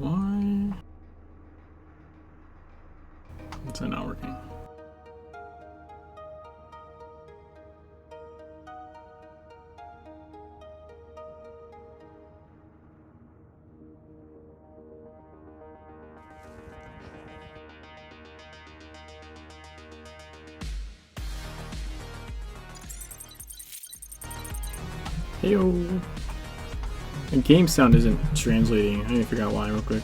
Why? What's that not working? Heyo! The game sound isn't translating. I need to figure out why real quick.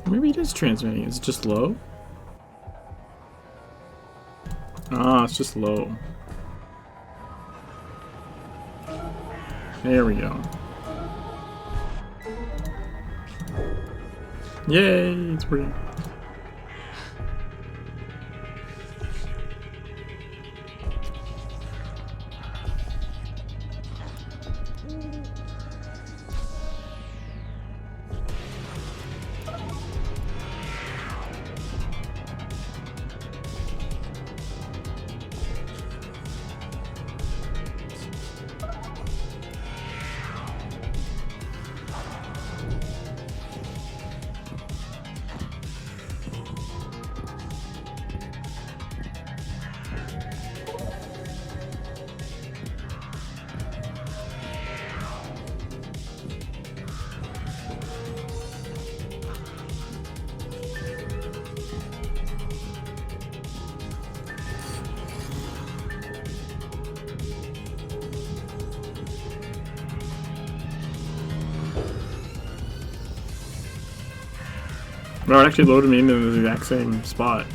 Maybe it is transmitting. Is it just low? Ah, it's just low. There we go. Yay, it's working. No, it actually loaded me into the exact same spot.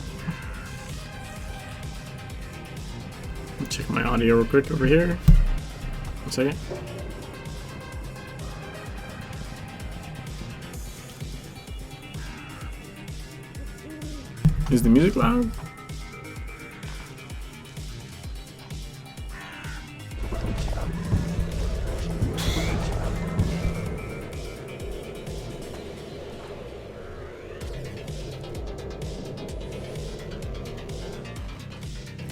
Check my audio real quick over here. 1 second. Is the music loud?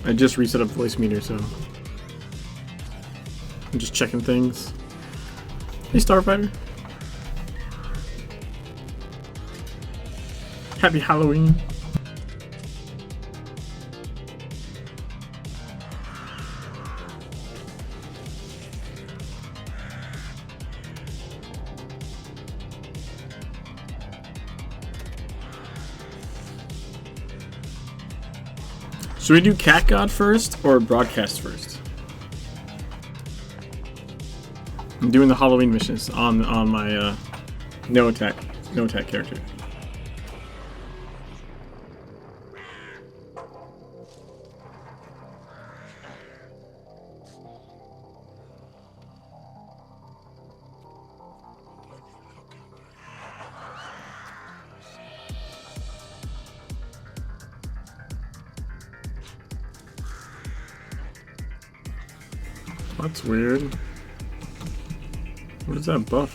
I just reset up voice meter, so I'm just checking things. Hey, Starfighter. Happy Halloween. Should we do Cat God first or broadcast first? I'm doing the Halloween missions on my no attack character. That's weird. What is that buff?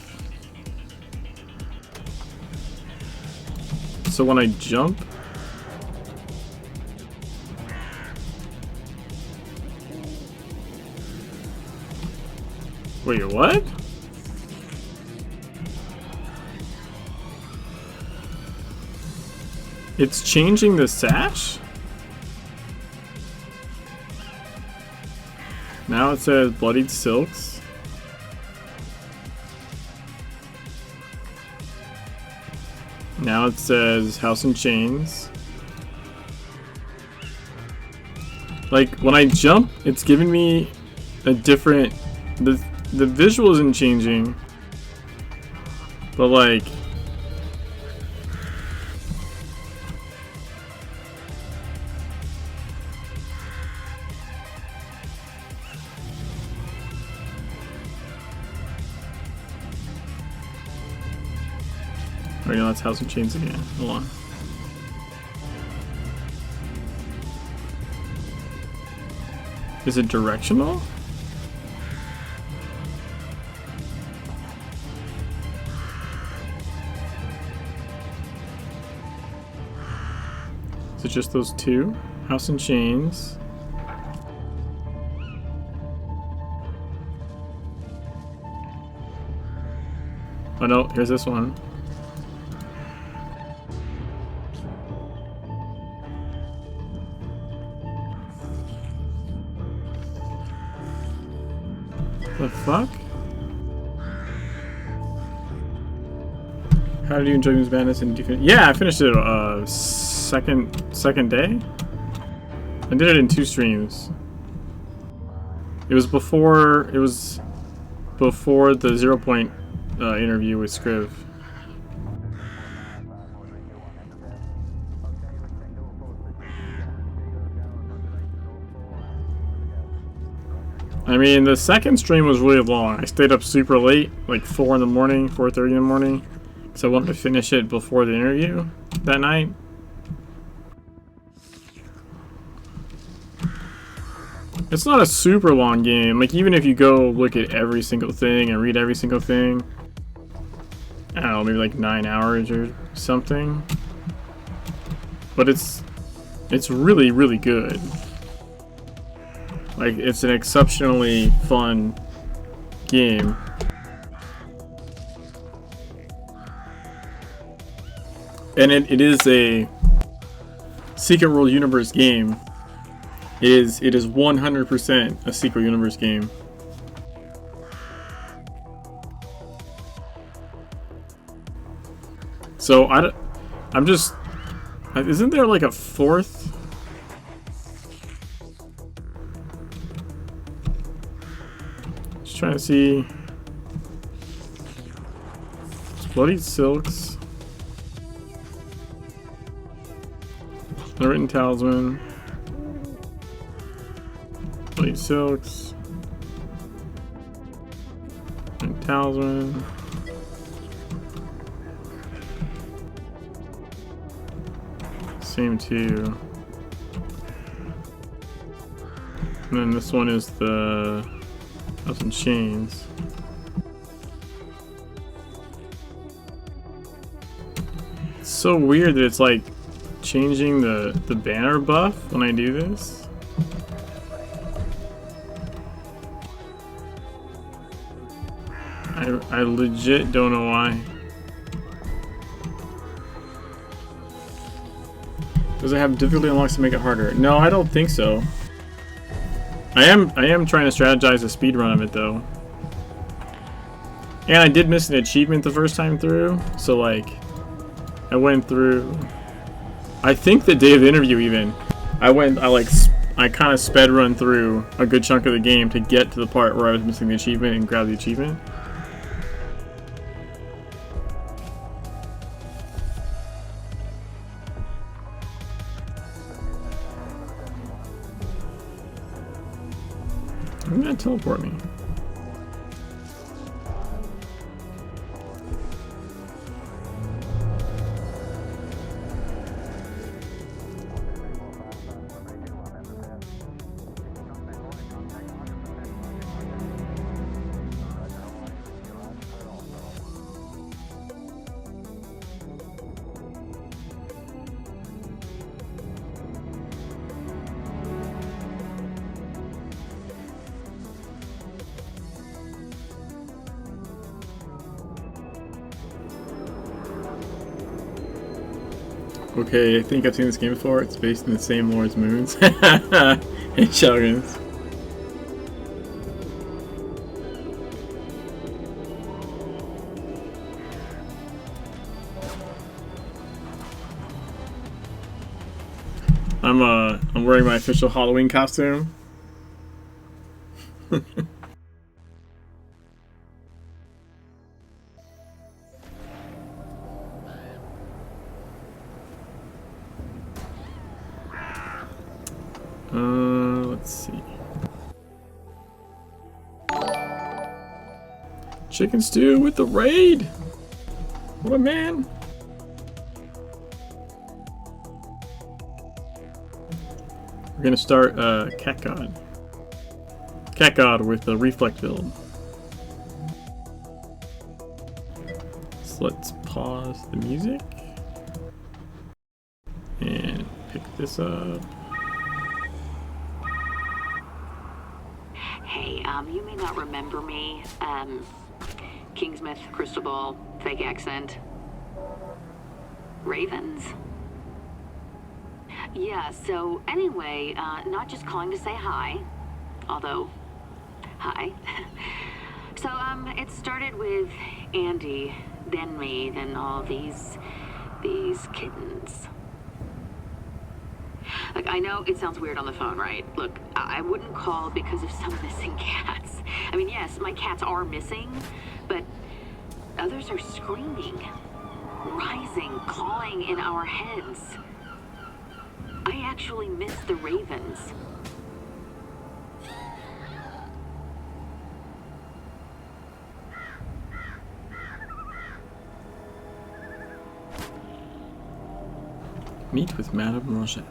So when I jump... Wait, what? It's changing the sash? Now it says Bloodied Silks. Now it says House in Chains. Like, when I jump, it's giving me a different... The visual isn't changing. But, like... Oh, yeah, that's House of Chains again. Hold on. Is it directional? Is it just those two? House and Chains. Oh no, here's this one. The fuck? How did you enjoy Moon's Madness and yeah, I finished it second day. I did it in 2 streams. It was before. It was before the 0 Point interview with Scriv. I mean, the second stream was really long. I stayed up super late, like 4 in the morning, 4:30 in the morning, because I wanted to finish it before the interview that night. It's not a super long game. Like, even if you go look at every single thing and read every single thing, I don't know, maybe like 9 hours or something. But it's really, really good. Like, it's an exceptionally fun game. And it is a Secret World Universe game. It is 100% a Secret Universe game. So I'm just, isn't there like a fourth? Just trying to see. Bloody Silks. Unwritten Talisman. Bloody Silks. Unwritten Talisman. Same two. And then this one is the House and Chains. It's so weird that it's like changing the banner buff when I do this. I legit don't know why. Does it have difficulty unlocks to make it harder? No, I don't think so. I am trying to strategize a speed run of it though. And I did miss an achievement the first time through, so like I went through, I think the day of the interview even, I kind of sped run through a good chunk of the game to get to the part where I was missing the achievement and grab the achievement. I'm gonna teleport me. Okay, I think I've seen this game before. It's based in the same lore as Moons. Hey, Shoguns. I'm wearing my official Halloween costume. Let's see. Chicken stew with the raid. What a man. We're gonna start Cat God. Cat God with the Reflect build. So let's pause the music and pick this up. Hey, you may not remember me. Kingsmith, Crystal Ball, fake accent. Ravens? Yeah, so anyway, not just calling to say hi, although, hi. So, it started with Andy, then me, then all these kittens. Like, I know it sounds weird on the phone, right? Look, I wouldn't call because of some missing cats. I mean, yes, my cats are missing, but others are screaming, rising, clawing in our heads. I actually miss the ravens. Meet with Madame Rosette.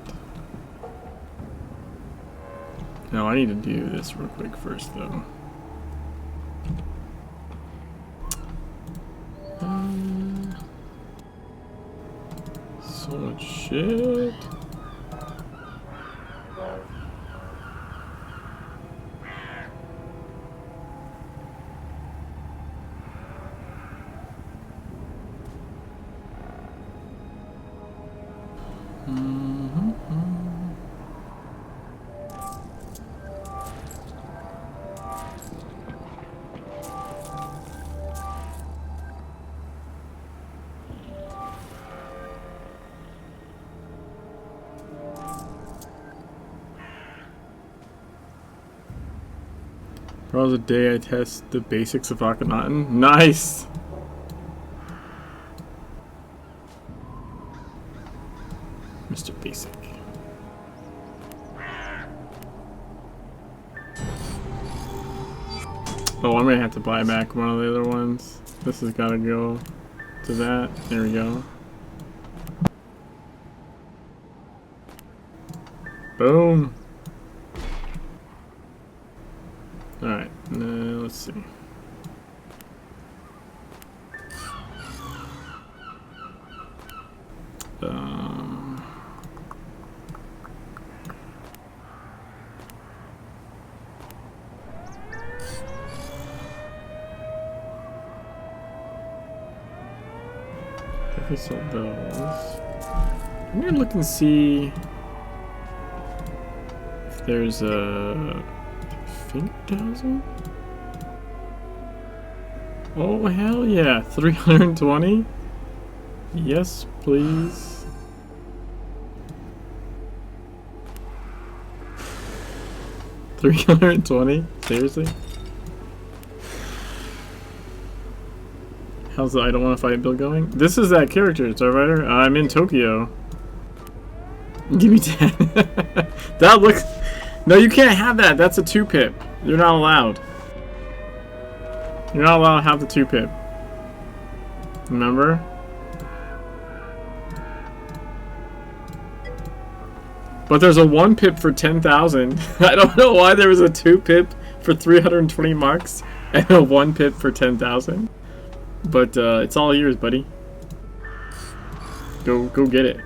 Now I need to do this real quick first, though. So much shit. Tomorrow's the day I test the basics of Akhenaten. Nice! Mr. Basic. Oh, I'm gonna have to buy back one of the other ones. This has gotta go to that. There we go. Boom! Alright, let's see. Definitely sell those. I'm gonna look and see if there's a Finger Thousand? Oh hell yeah, 320? Yes, please. $320? Seriously? How's the I don't want to fight Bill going? This is that character, Starfighter. I'm in Tokyo. Give me 10. That looks... No, you can't have that. That's a 2-pip. You're not allowed. You're not allowed to have the 2-pip. Remember? But there's a 1-pip for 10,000. I don't know why there was a 2-pip for 320 marks and a 1-pip for 10,000. But it's all yours, buddy. Go get it.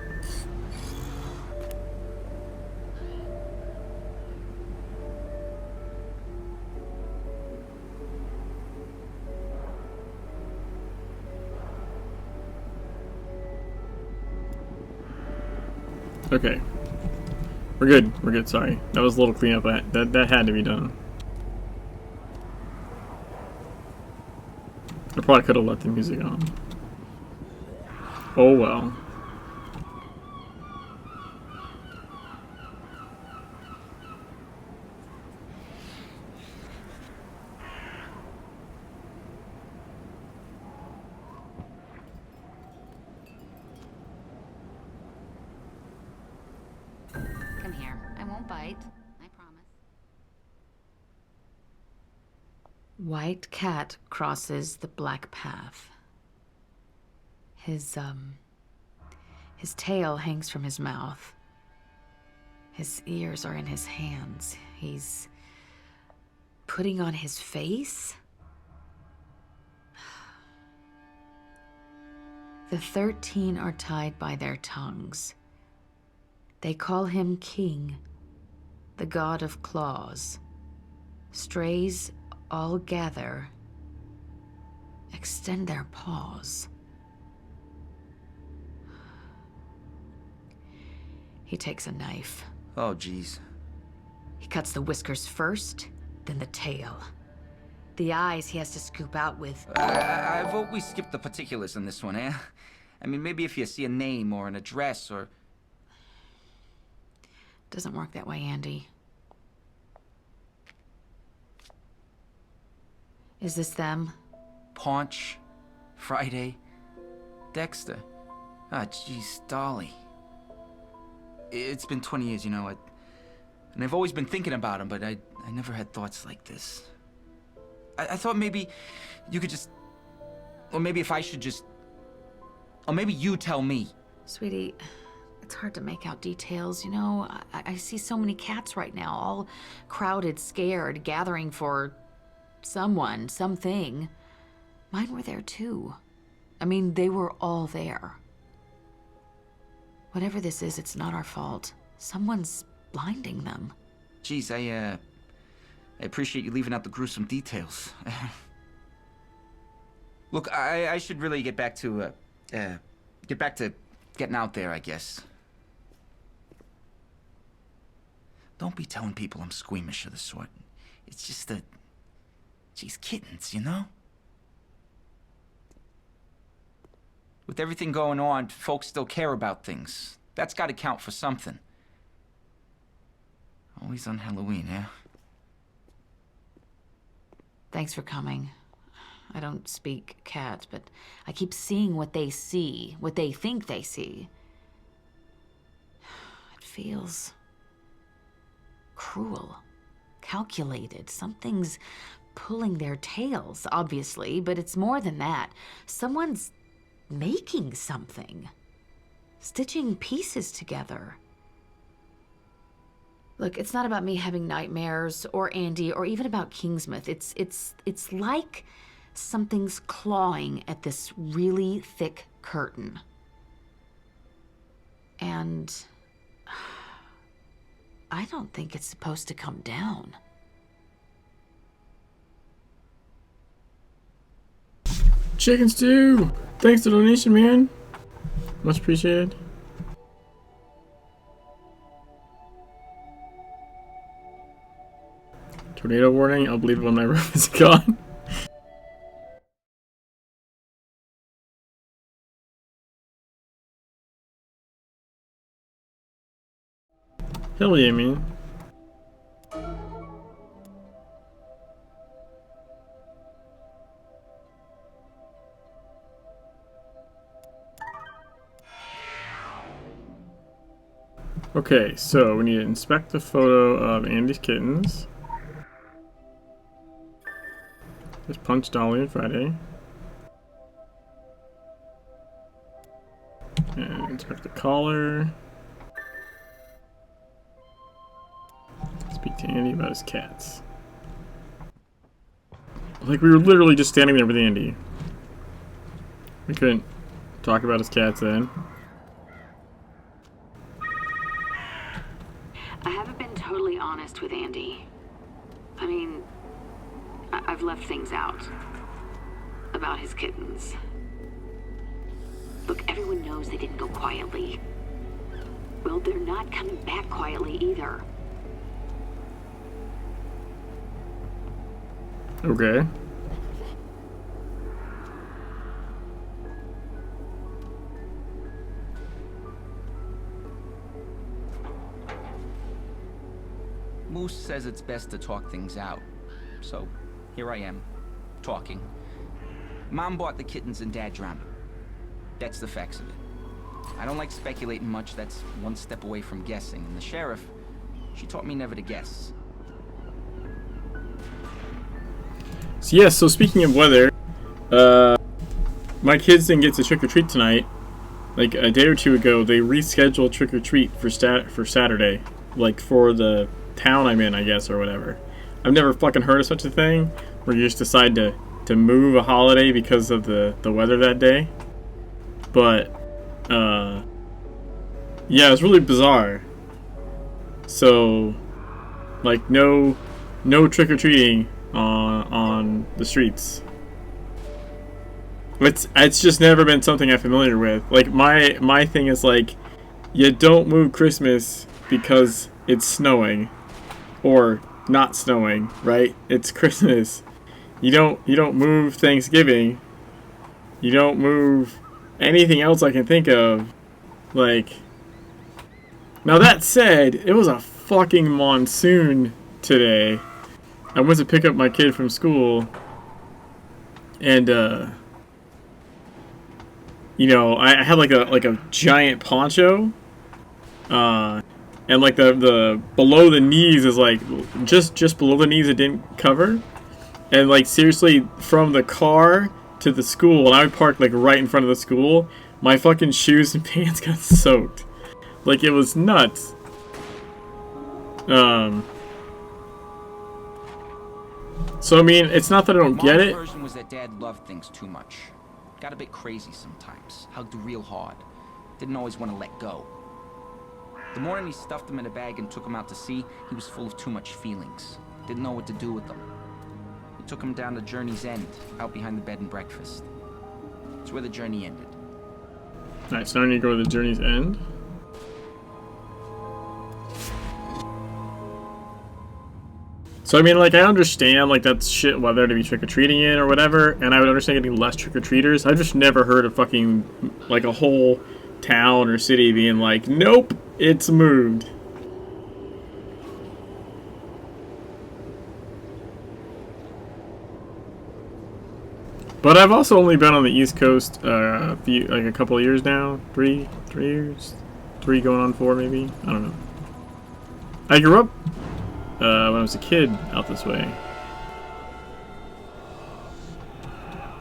Okay. We're good. We're good. Sorry. That was a little cleanup. That had to be done. I probably could have left the music on. Oh well. Come here. I won't bite. I promise. White cat crosses the black path. His tail hangs from his mouth. His ears are in his hands. He's putting on his face? The 13 are tied by their tongues. They call him King, the god of claws. Strays all gather, extend their paws. He takes a knife. Oh, geez. He cuts the whiskers first, then the tail. The eyes he has to scoop out with. I vote we skip the particulars on this one, eh? I mean, maybe if you see a name or an address or... Doesn't work that way, Andy. Is this them? Paunch, Friday, Dexter. Ah, jeez, Dolly. It's been 20 years, you know, and I've always been thinking about him, but I never had thoughts like this. I thought maybe you could just... Or maybe if I should just... Or maybe you tell me. Sweetie, it's hard to make out details, you know? I see so many cats right now, all crowded, scared, gathering for someone, something. Mine were there too. I mean, they were all there. Whatever this is, it's not our fault. Someone's blinding them. Geez, I appreciate you leaving out the gruesome details. Look, I should really get back to getting out there, I guess. Don't be telling people I'm squeamish of the sort. It's just that, geez, kittens, you know? With everything going on, folks still care about things. That's got to count for something. Always on Halloween, yeah? Thanks for coming. I don't speak cat, but I keep seeing what they see, what they think they see. It feels cruel, calculated. Something's pulling their tails, obviously, but it's more than that. Someone's making something, stitching pieces together. Look, it's not about me having nightmares or Andy or even about Kingsmouth. It's like something's clawing at this really thick curtain. And I don't think it's supposed to come down. Chicken stew! Thanks for the donation, man. Much appreciated. Tornado warning, I'll believe it when my roof is gone. Hell yeah, man. Okay, so we need to inspect the photo of Andy's kittens. Just punch Dolly and Friday. And inspect the collar. Speak to Andy about his cats. Like, we were literally just standing there with Andy. We couldn't talk about his cats then. I haven't been totally honest with Andy. I mean, I've left things out about his kittens. Look, everyone knows they didn't go quietly. Well, they're not coming back quietly either. Okay. Moose says it's best to talk things out. So, here I am, talking. Mom bought the kittens and Dad drowned them. That's the facts of it. I don't like speculating much, that's one step away from guessing. And the sheriff, she taught me never to guess. So yeah, so speaking of weather, my kids didn't get to trick-or-treat tonight. Like a day or two ago, they rescheduled trick-or-treat for Saturday. Like for the town I'm in, I guess, or whatever. I've never fucking heard of such a thing, where you just decide to move a holiday because of the weather that day. But, yeah, it was really bizarre. So, like, no trick-or-treating on the streets. It's just never been something I'm familiar with. Like, my thing is, like, you don't move Christmas because it's snowing. Or not snowing, right? It's Christmas. You don't move Thanksgiving. You don't move anything else I can think of. Like, Now that said, it was a fucking monsoon today. I went to pick up my kid from school, and you know, I had like a giant poncho, and like the below the knees is like just below the knees it didn't cover, and like seriously from the car to the school, and I parked like right in front of the school, my fucking shoes and pants got soaked, like it was nuts. So I mean, it's not that I don't get Mom's it. version was that Dad loved things too much. Got a bit crazy sometimes. Hugged real hard. Didn't always want to let go. The morning he stuffed them in a bag and took them out to sea, he was full of too much feelings. Didn't know what to do with them. We took him down to Journey's End, out behind the bed and breakfast. It's where the journey ended. Alright, so now I need to go to the journey's end. So I mean, like, I understand, like, that's shit whether to be trick-or-treating in or whatever, and I would understand getting less trick-or-treaters. I've just never heard of fucking, like, a whole town or city being like, nope, it's moved. But I've also only been on the East Coast like a couple of years now. 3 years? 3 going on 4 maybe? I don't know. I grew up when I was a kid out this way.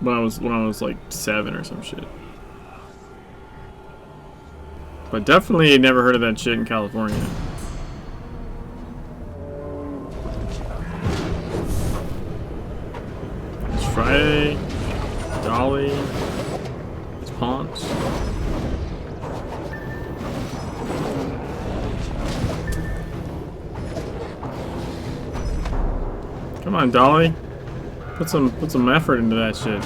When I was like 7 or some shit. But definitely never heard of that shit in California. It's Friday. Dolly. It's Ponce. Come on, Dolly. Put some effort into that shit.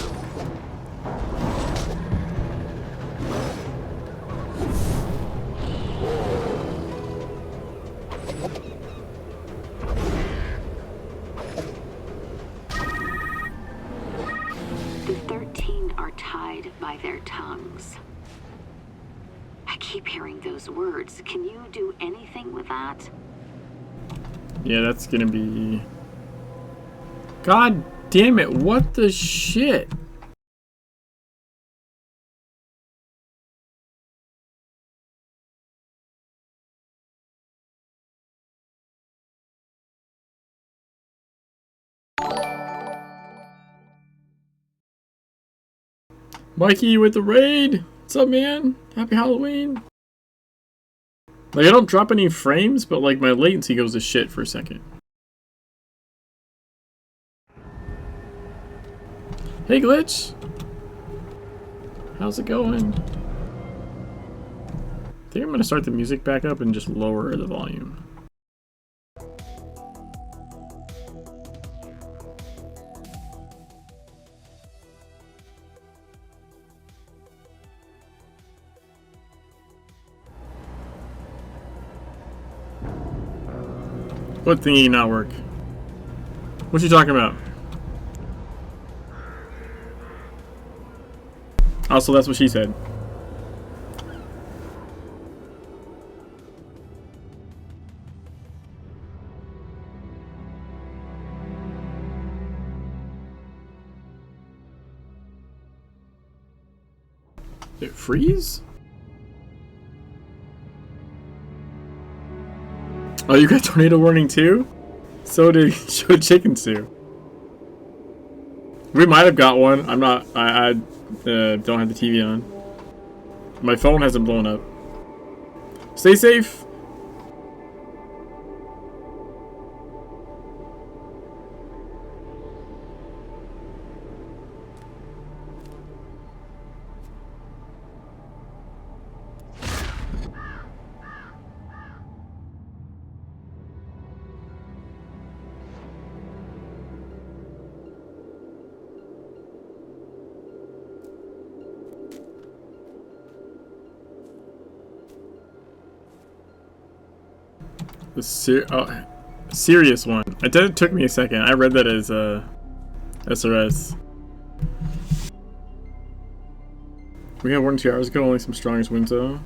The 13 are tied by their tongues. I keep hearing those words. Can you do anything with that? Yeah, that's gonna be... God damn it, what the shit? Mikey with the raid! What's up, man? Happy Halloween! Like, I don't drop any frames, but like my latency goes to shit for a second. Hey, Glitch! How's it going? I think I'm gonna start the music back up and just lower the volume. What thingy not work? What you talking about? Also, that's what she said. Did it freeze? Oh, you got tornado warning too? So did Chicken Stew. We might have got one. I'm not. I don't have the TV on. My phone hasn't blown up. Stay safe. The serious one. It took me a second. I read that as SRS. We had 1 or 2 hours ago. Only some strongest winds though.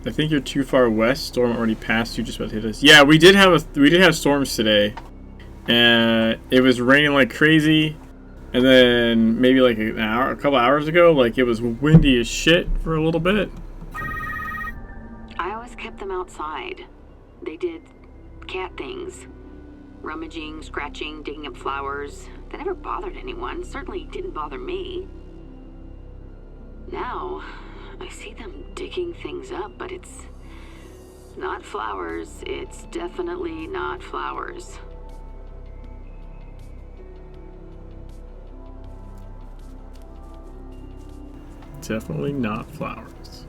I think you're too far west. Storm already passed you, just about to hit us. Yeah, we did have storms today. And it was raining like crazy. And then maybe like a couple hours ago, like it was windy as shit for a little bit. I always kept them outside. They did cat things. Rummaging, scratching, digging up flowers. They never bothered anyone. Certainly didn't bother me. Now, I see them digging things up, but it's not flowers. It's definitely not flowers. Definitely not flowers.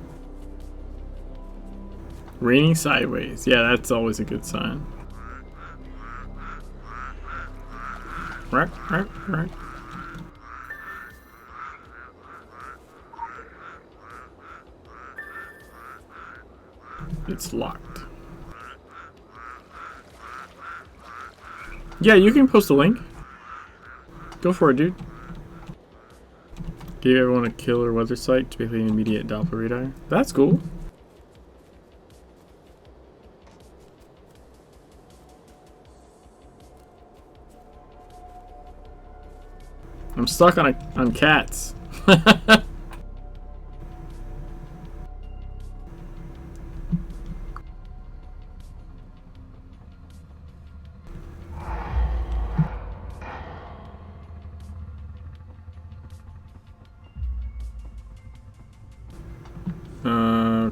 Raining sideways. Yeah, that's always a good sign. Right. It's locked. Yeah, you can post a link. Go for it, dude. Gave everyone a killer weather site to basically an immediate Doppler radar. That's cool. I'm stuck on cats.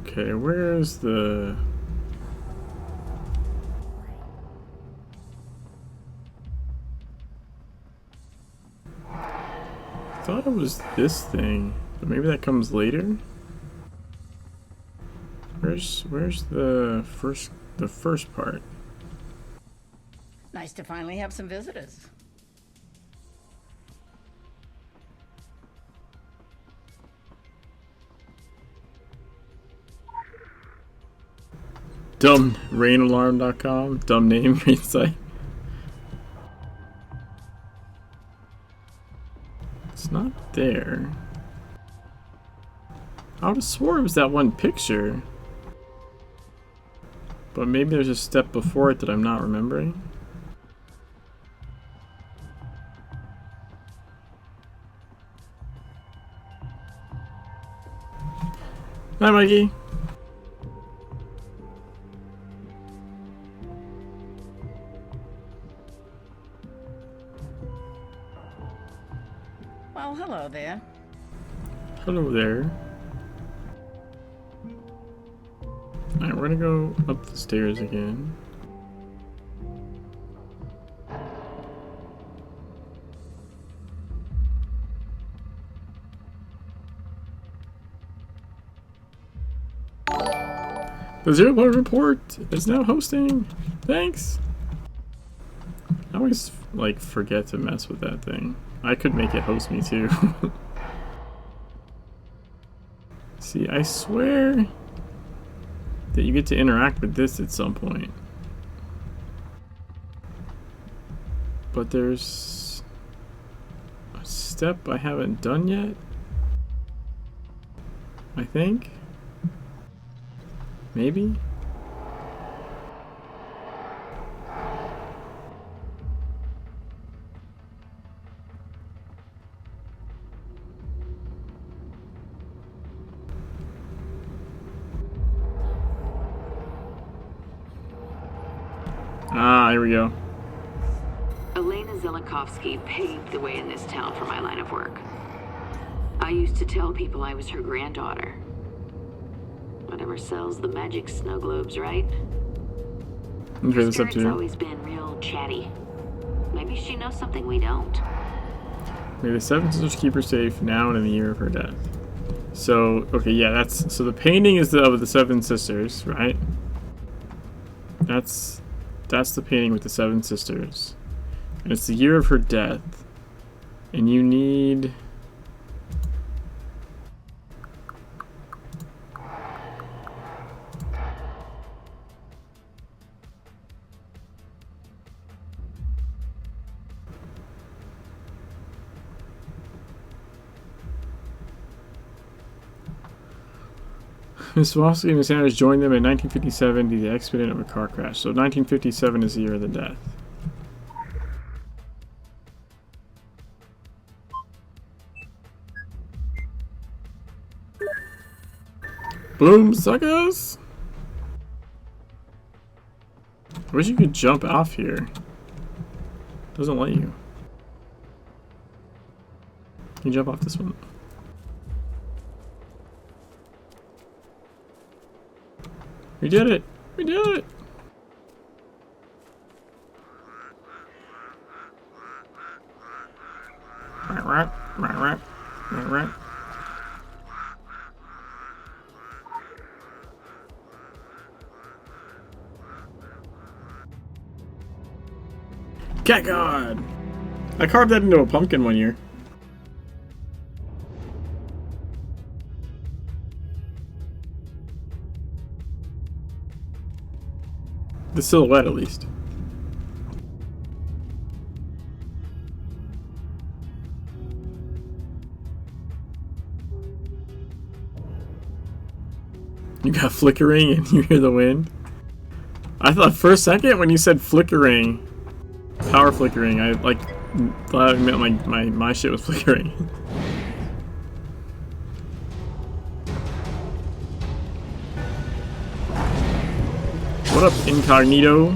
Okay, where's the... I thought it was this thing, but maybe that comes later. Where's the first part? Nice to finally have some visitors. Dumb rainalarm.com. Dumb name, rain site. It's not there. I would have swore it was that one picture. But maybe there's a step before it that I'm not remembering. Hi, Mikey. Well, hello there. Hello there. Alright, we're gonna go up the stairs again. The Zero Bar Report is now hosting. Thanks. I always like forget to mess with that thing. I could make it host me too. See, I swear that you get to interact with this at some point. But there's a step I haven't done yet, I think. Maybe? Ah, here we go. Elena Zelikovsky paved the way in this town for my line of work. I used to tell people I was her granddaughter. Whatever sells the magic snow globes, right? Okay, this up Spirit's to you. always been real chatty. Maybe she knows something we don't. May the Seven Sisters keep her safe now and in the year of her death. So, okay, yeah, that's... So the painting is of the Seven Sisters, right? That's the painting with the Seven Sisters. And it's the year of her death. And you need... Miss Swastika and Miss Sanders joined them in 1957 due to the accident of a car crash. So 1957 is the year of the death. Boom, suckers! I wish you could jump off here. Doesn't let you. Can you jump off this one? We did it! We did it! Cat God! I carved that into a pumpkin one year. The silhouette, at least. You got flickering and you hear the wind? I thought for a second when you said flickering, power flickering, I like thought it meant my shit was flickering. What up, Incognito?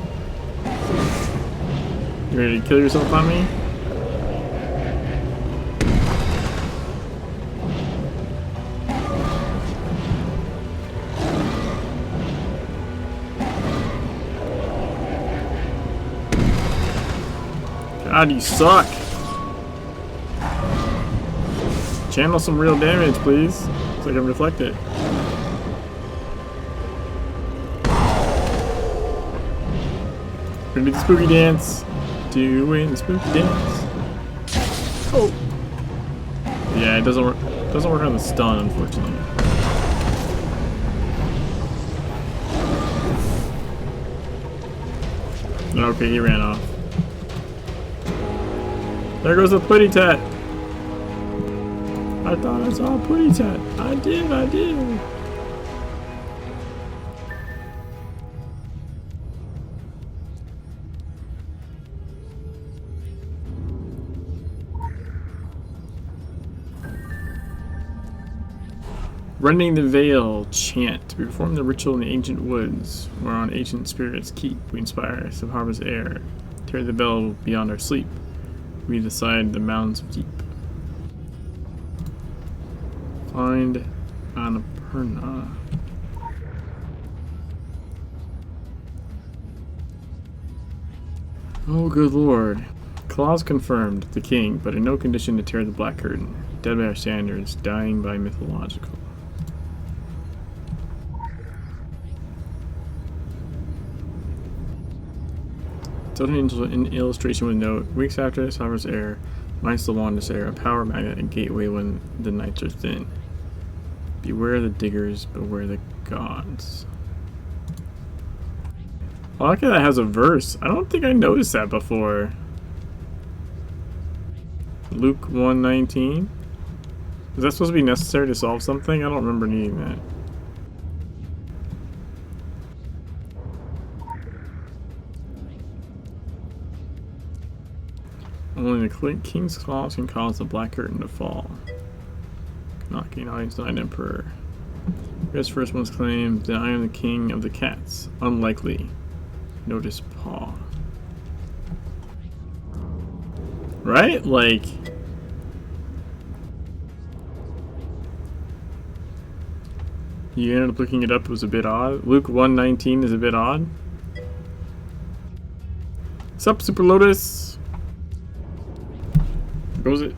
You ready to kill yourself on me? God, you suck! Channel some real damage, please, so I can reflect it. We're gonna do the spooky dance. Doing the spooky dance. Oh! Yeah, it doesn't work. Doesn't work on the stun, unfortunately. Okay, he ran off. There goes the putty tat. I thought I saw a putty tat. I did. Rending the Veil chant to perform the ritual in the ancient woods, whereon ancient spirits keep. We inspire some harbor's air. Tear the bell beyond our sleep. We decide the mountains of deep. Find Annapurna. Oh, good lord. Clause confirmed, the king, but in no condition to tear the black curtain. Dead by our standards, dying by mythological. An illustration with note, weeks after this hovers air, mine still wanders air, a power magnet, a gateway when the nights are thin. Beware the diggers, beware the gods. I like how that has a verse. I don't think I noticed that before. Luke 1:19? Is that supposed to be necessary to solve something? I don't remember needing that. Only the king's claws can cause the black curtain to fall. Knocking audience denied emperor. Here's first one's claim that I am the king of the cats. Unlikely. Notice paw. Right? Like... You ended up looking it up, it was a bit odd. Luke 1:19 is a bit odd. Sup, Super Lotus? Goes it?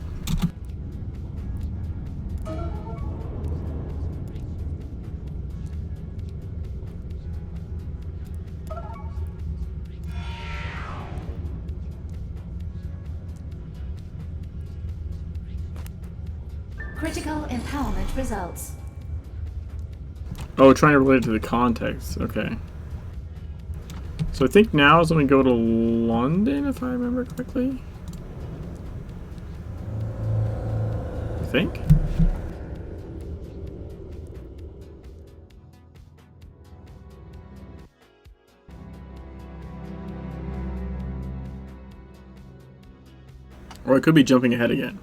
Critical empowerment results. Oh, trying to relate it to the context. Okay. So I think now is when we go to London, if I remember correctly. I think. Or I could be jumping ahead again.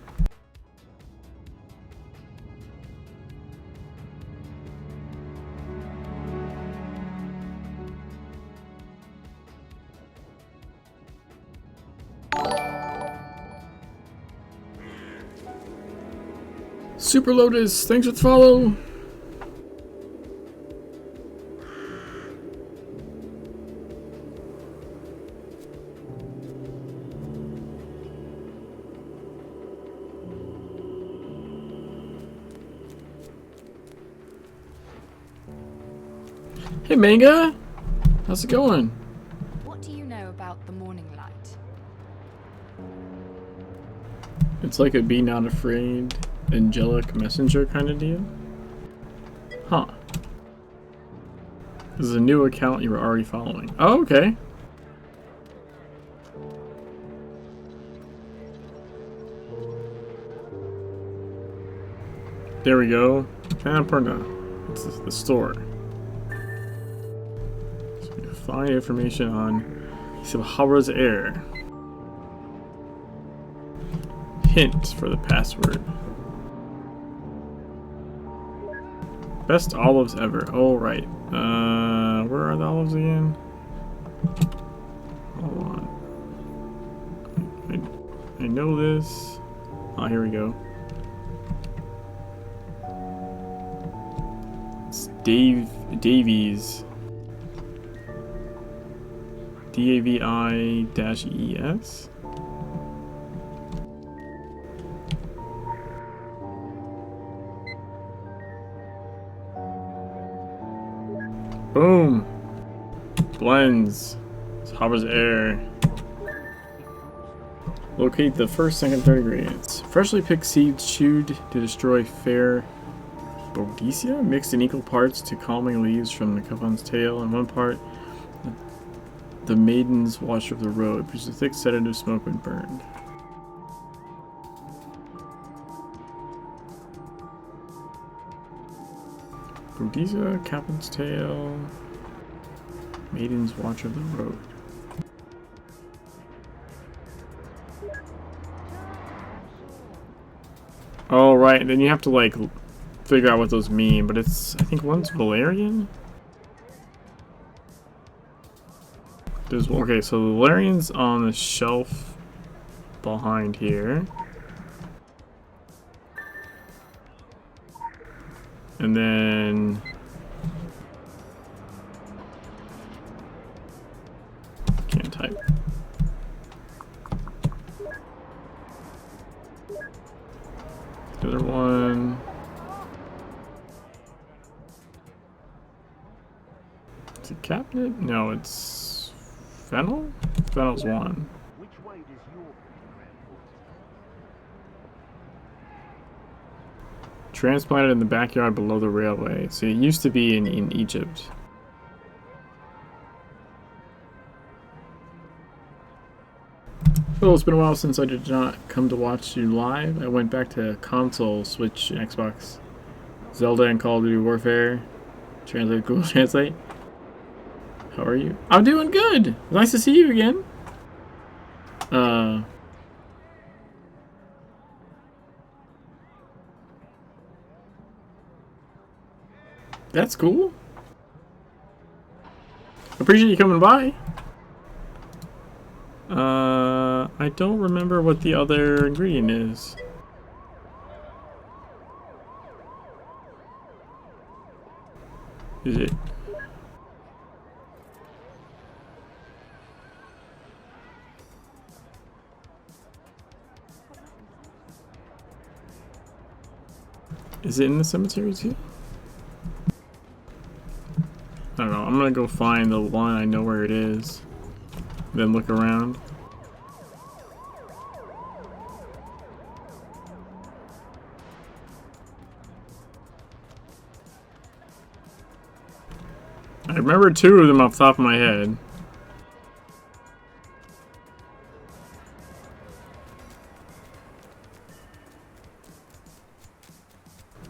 Super Lotus, thanks for the follow. Hey Manga, how's it going? What do you know about the morning light? It's like a be not afraid, angelic messenger kind of deal. Huh. This is a new account you were already following. Oh, okay. There we go. Annapurna. It's the store. So we find information on Silhara's heir. Hint for the password. Best olives ever. Oh, right. Where are the olives again? Hold on. I know this. Oh, here we go. It's Davies. DAVI-ES? Boom! Blends. Hovers air. Locate the first, second, third ingredients. Freshly picked seeds chewed to destroy fair Bogecia, mixed in equal parts to calming leaves from the Kafan's tail, and 1 part the maiden's wash of the road, produces a thick sedative smoke when burned. Bogecia, Kafan's tail, maiden's watch of the road. Oh, right, then you have to, like, figure out what those mean, but it's, I think one's Valerian? There's, okay, so the Valerian's on the shelf behind here. And then... can't type. The other one... is it catnip? No, it's... fennel? Fennel's one. Transplanted in the backyard below the railway. So it used to be in Egypt. Well, it's been a while since I did not come to watch you live. I went back to console, Switch, and Xbox. Zelda and Call of Duty Warfare. Translate, Google Translate. How are you? I'm doing good! Nice to see you again. That's cool. Appreciate you coming by. I don't remember what the other ingredient is. Is it? Is it in the cemetery too? I don't know. I'm gonna go find the one I know where it is. Then look around. I remember 2 of them off the top of my head.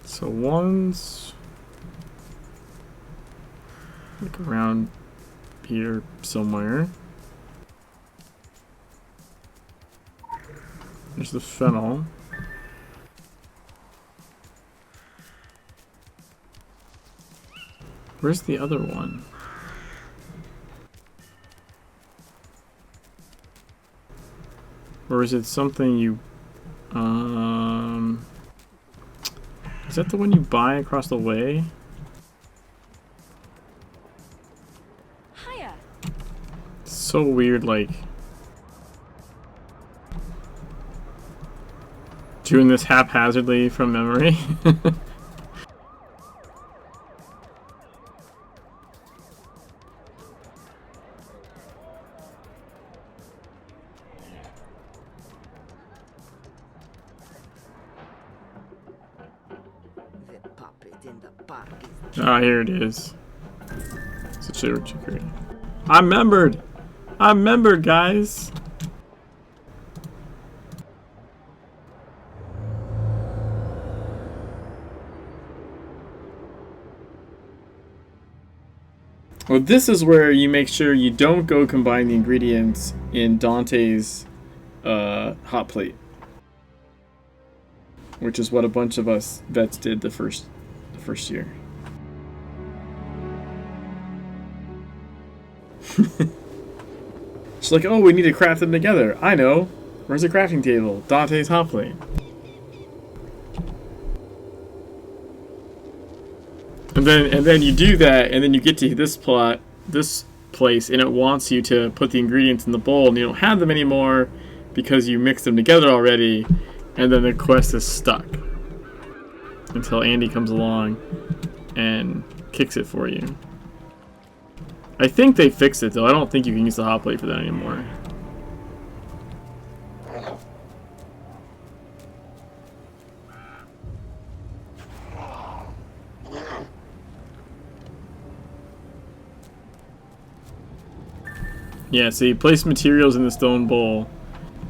So one's like around here somewhere. There's the fennel. Where's the other one? Or is it something you... Is that the one you buy across the way? Hiya. It's so weird, like... doing this haphazardly from memory. Ah, here it is. It's a chicory. I'm membered! I'm membered, guys! Well, this is where you make sure you don't go combine the ingredients in Dante's hot plate. Which is what a bunch of us vets did the first year. It's like, oh, we need to craft them together. I know. Where's the crafting table? Dante's hot plate. And then you do that, and then you get to this place, and it wants you to put the ingredients in the bowl, and you don't have them anymore because you mixed them together already, and then the quest is stuck until Andy comes along and kicks it for you. I think they fixed it though. I don't think you can use the hot plate for that anymore. Yeah, so you place materials in the stone bowl,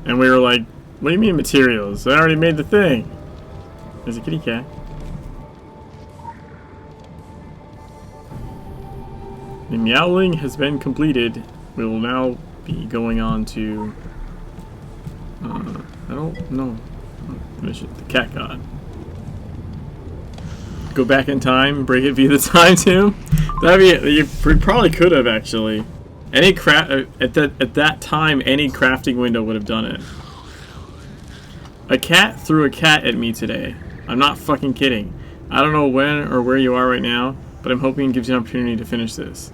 and we were like, what do you mean materials? I already made the thing. There's a kitty cat. The meowling has been completed. We will now be going on to... I don't know. Finish it. The cat god. Go back in time, break it via the time tomb. That'd be... You probably could have, actually. Any at that time, any crafting window would have done it. A cat threw a cat at me today. I'm not fucking kidding. I don't know when or where you are right now, but I'm hoping it gives you an opportunity to finish this.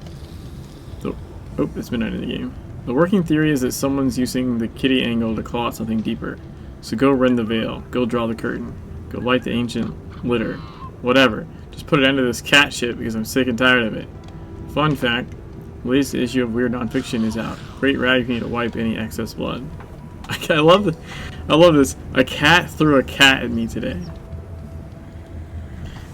So, oh, it's midnight in the game. The working theory is that someone's using the kitty angle to claw at something deeper. So go rend the veil. Go draw the curtain. Go light the ancient litter. Whatever. Just put an end to this cat shit because I'm sick and tired of it. Fun fact. The latest issue of Weird Nonfiction is out. Great rag if you need to wipe any excess blood. I love this. I love this. A cat threw a cat at me today.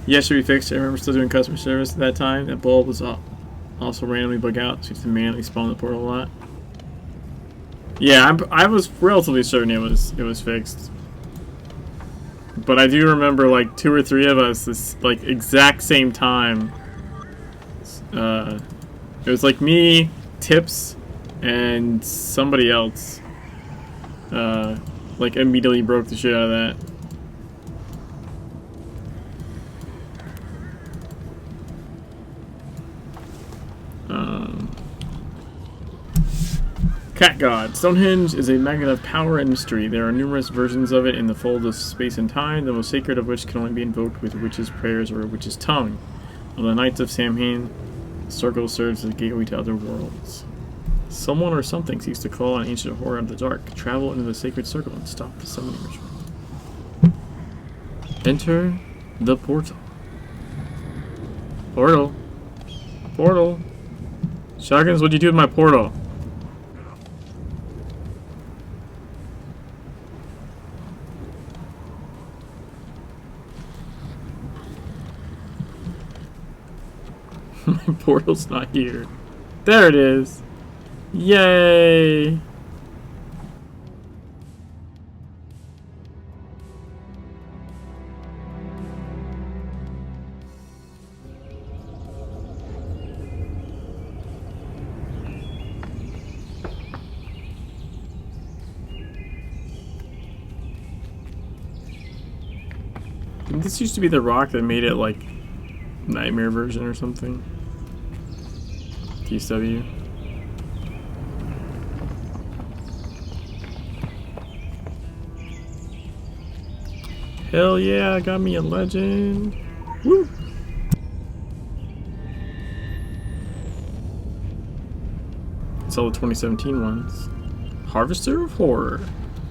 Yeah, should be fixed. I remember still doing customer service at that time. That bulb was also randomly bug out, so you have to manually spawn the portal a lot. Yeah, I was relatively certain it was fixed. But I do remember like 2 or 3 of us this like exact same time. It was like me, Tips, and somebody else. Like immediately broke the shit out of that. Cat God. Stonehenge is a magnet of power and mystery. There are numerous versions of it in the fold of space and time, the most sacred of which can only be invoked with witches' prayers or a witch's tongue. On the nights of Samhain, the circle serves as a gateway to other worlds. Someone or something seeks to call an ancient horror out of the dark, travel into the sacred circle, and stop the summoning ritual. Enter the portal. Portal. Portal. Shotguns, what'd you do with my portal? My portal's not here. There it is. Yay! This used to be the rock that made it like nightmare version or something. TSW. Hell yeah, I got me a legend. Woo! It's all the 2017 ones. Harvester of Horror.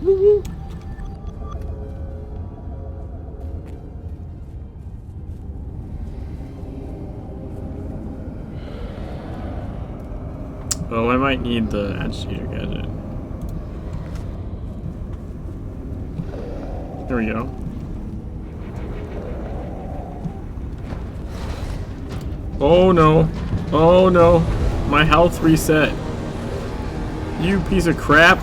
Woo woo! Oh, I might need the agitator gadget. There we go. Oh no. Oh no. My health reset. You piece of crap.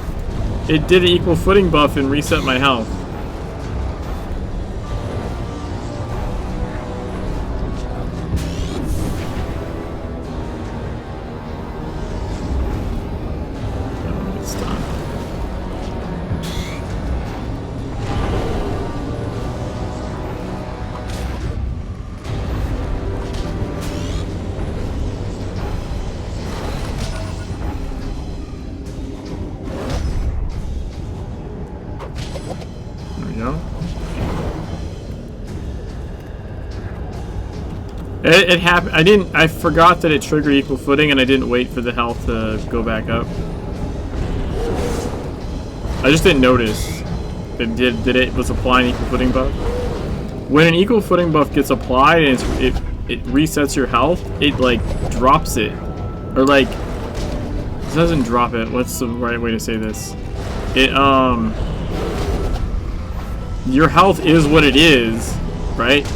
It did an equal footing buff and reset my health. It's done. There we go. It happened. I forgot that it triggered equal footing, and I didn't wait for the health to go back up. I just didn't notice. It was applying equal footing buff. When an equal footing buff gets applied and it resets your health, it like drops it, or like it doesn't drop it. What's the right way to say this? It your health is what it is, right?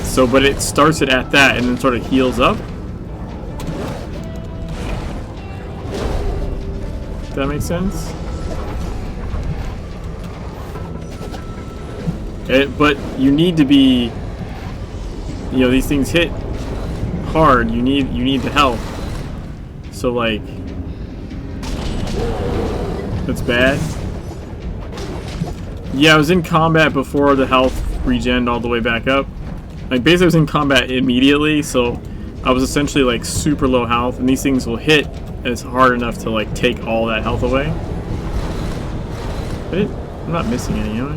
So, but it starts it at that and then sort of heals up. Does that make sense? But you need to be, you know, these things hit hard. You need the health. So like, that's bad. Yeah, I was in combat before the health regened all the way back up. Like, basically I was in combat immediately, so I was essentially like super low health, and these things will hit and it's hard enough to like take all that health away. But I'm not missing any, am I?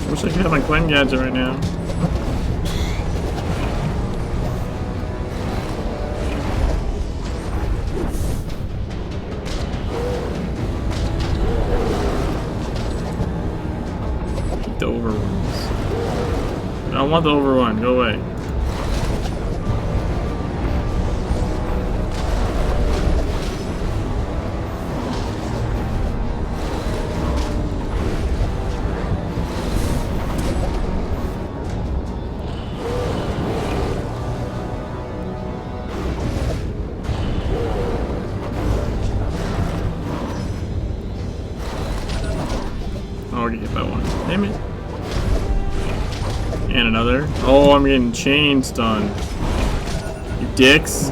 I wish I could have my Glen gadget right now. The overruns. I don't want the overrun. Go away. Oh, we're gonna get that one. Damn it. And another. Oh, I'm getting chain stunned. You dicks.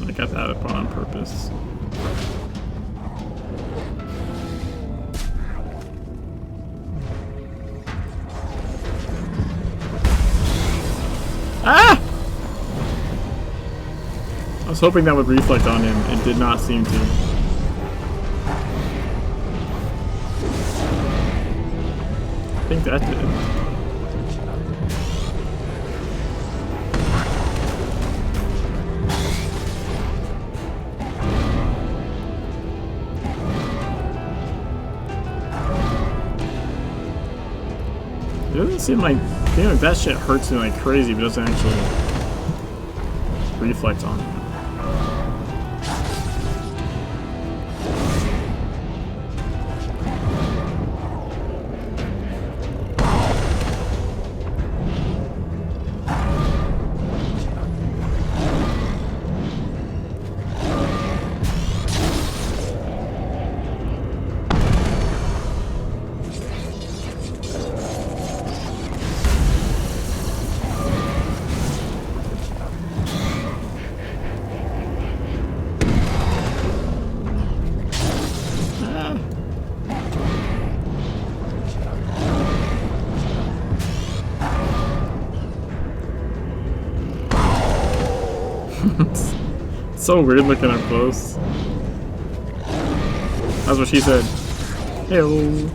I got that up on purpose. Ah! I was hoping that would reflect on him. It did not seem to. I think that did. It doesn't seem like, you know, that shit hurts me like crazy, but doesn't actually reflect on it. It's so weird looking up close. That's what she said. Hey-o.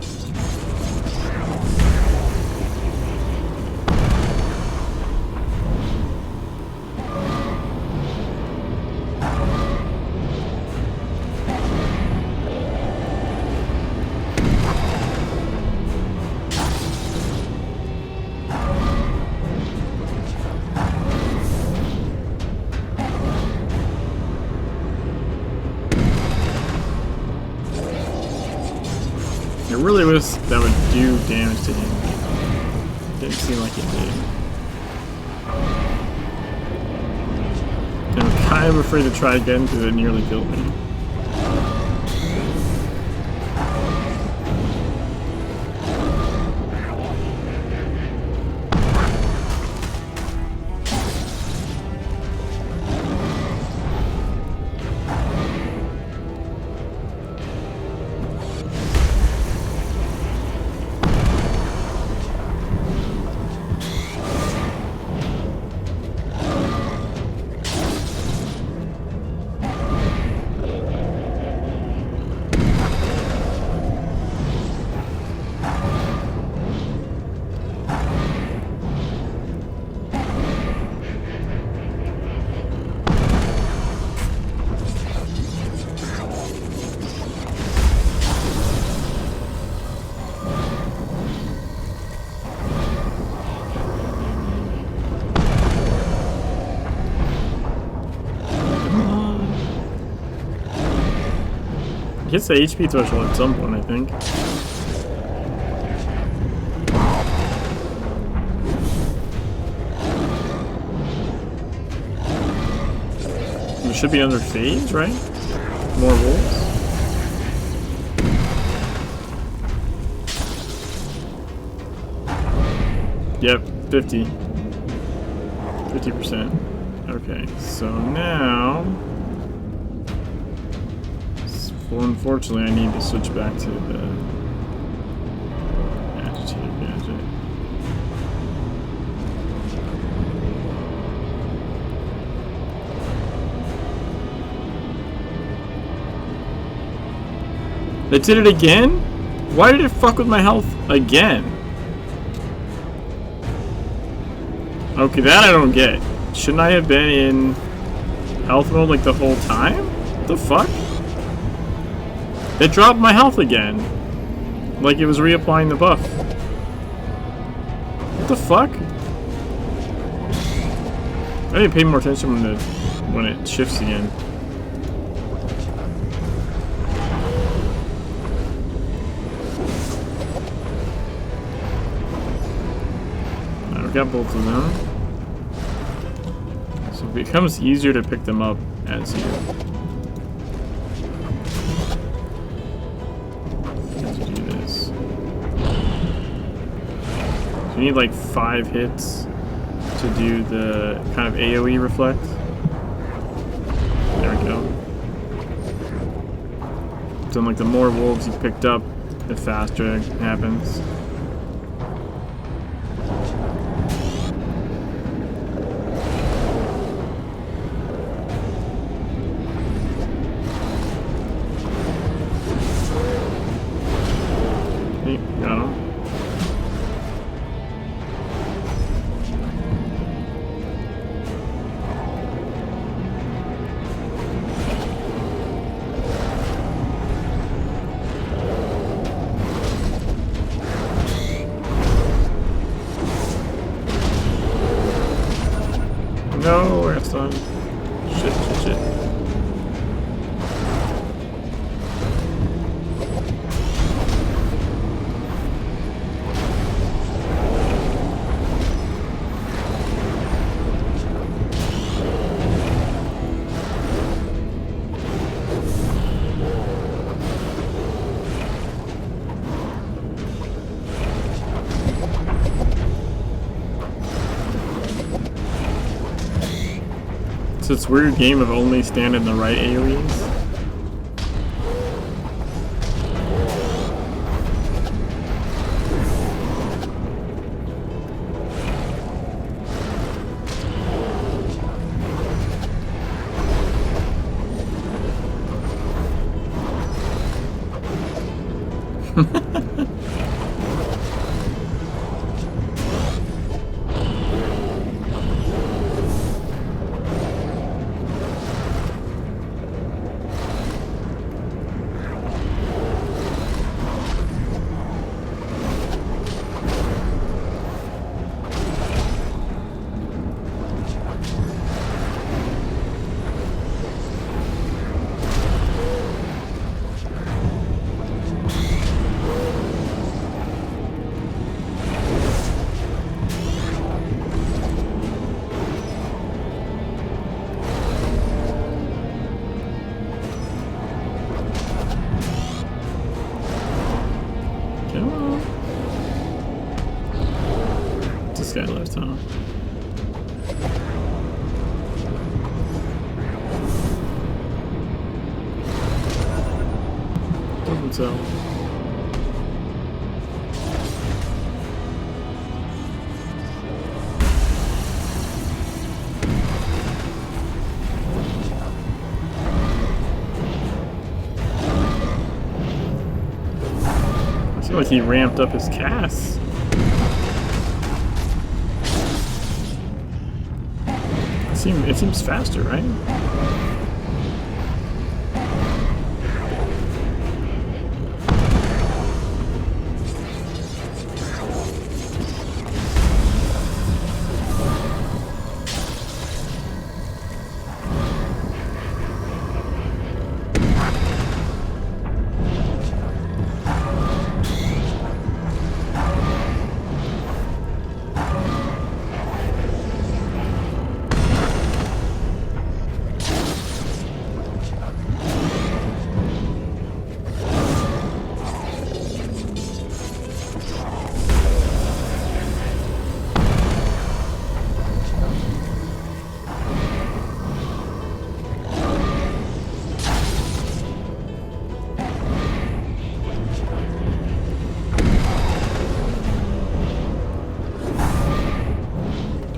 I really wish that would do damage to him. Didn't seem like it did. And I'm kind of afraid to try again because it nearly killed me. It hits the HP threshold at some point, I think. There should be another phase, right? More wolves? Yep, 50. 50%. Okay, so now... Well, unfortunately, I need to switch back to the agitated gadget. They did it again? Why did it fuck with my health again? Okay, that I don't get. Shouldn't I have been in health mode like the whole time? What the fuck? It dropped my health again. Like it was reapplying the buff. What the fuck? I need to pay more attention when it shifts again. Alright, we got both of them. So it becomes easier to pick them up as you You need like 5 hits to do the kind of AoE reflect. There we go. So like the more wolves you picked up, the faster it happens. Hey, got him. No, we're stunned. Shit. It's this weird game of only standing the right AoEs. huh? Doesn't tell. I feel like he ramped up his cast. It seems faster, right?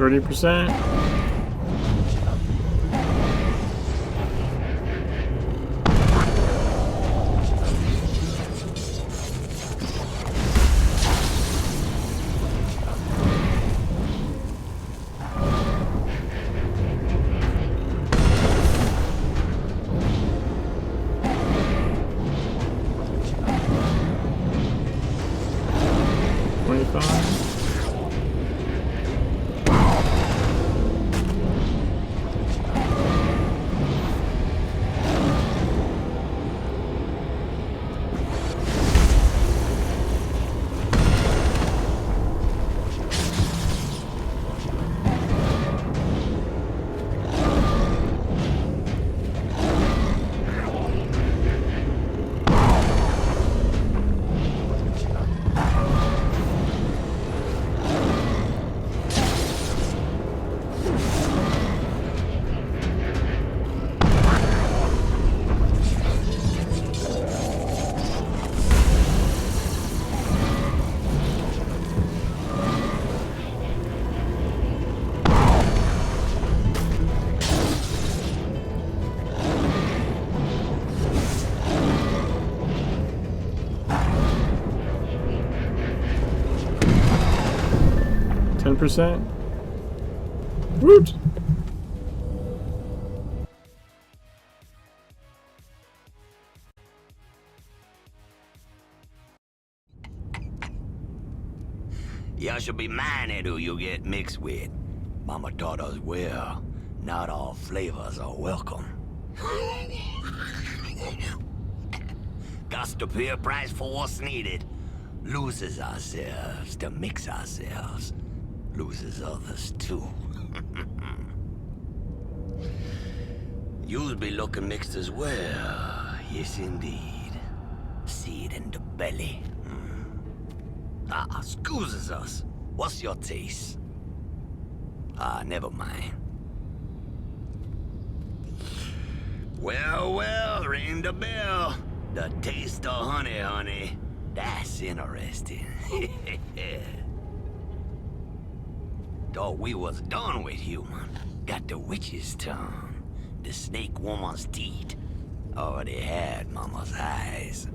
%. %. Woot! You should be minded who you get mixed with. Mama taught us well, not all flavors are welcome. Got to pay a price for what's needed. Loses ourselves to mix ourselves. Loses others too. You'll be looking mixed as well. Yes, indeed. Seed in the belly. Excuses us. What's your taste? Never mind. Well, ring the bell. The taste of honey. That's interesting. Thought we was done with human. Got the witch's tongue, the snake woman's teeth. Already had mama's eyes.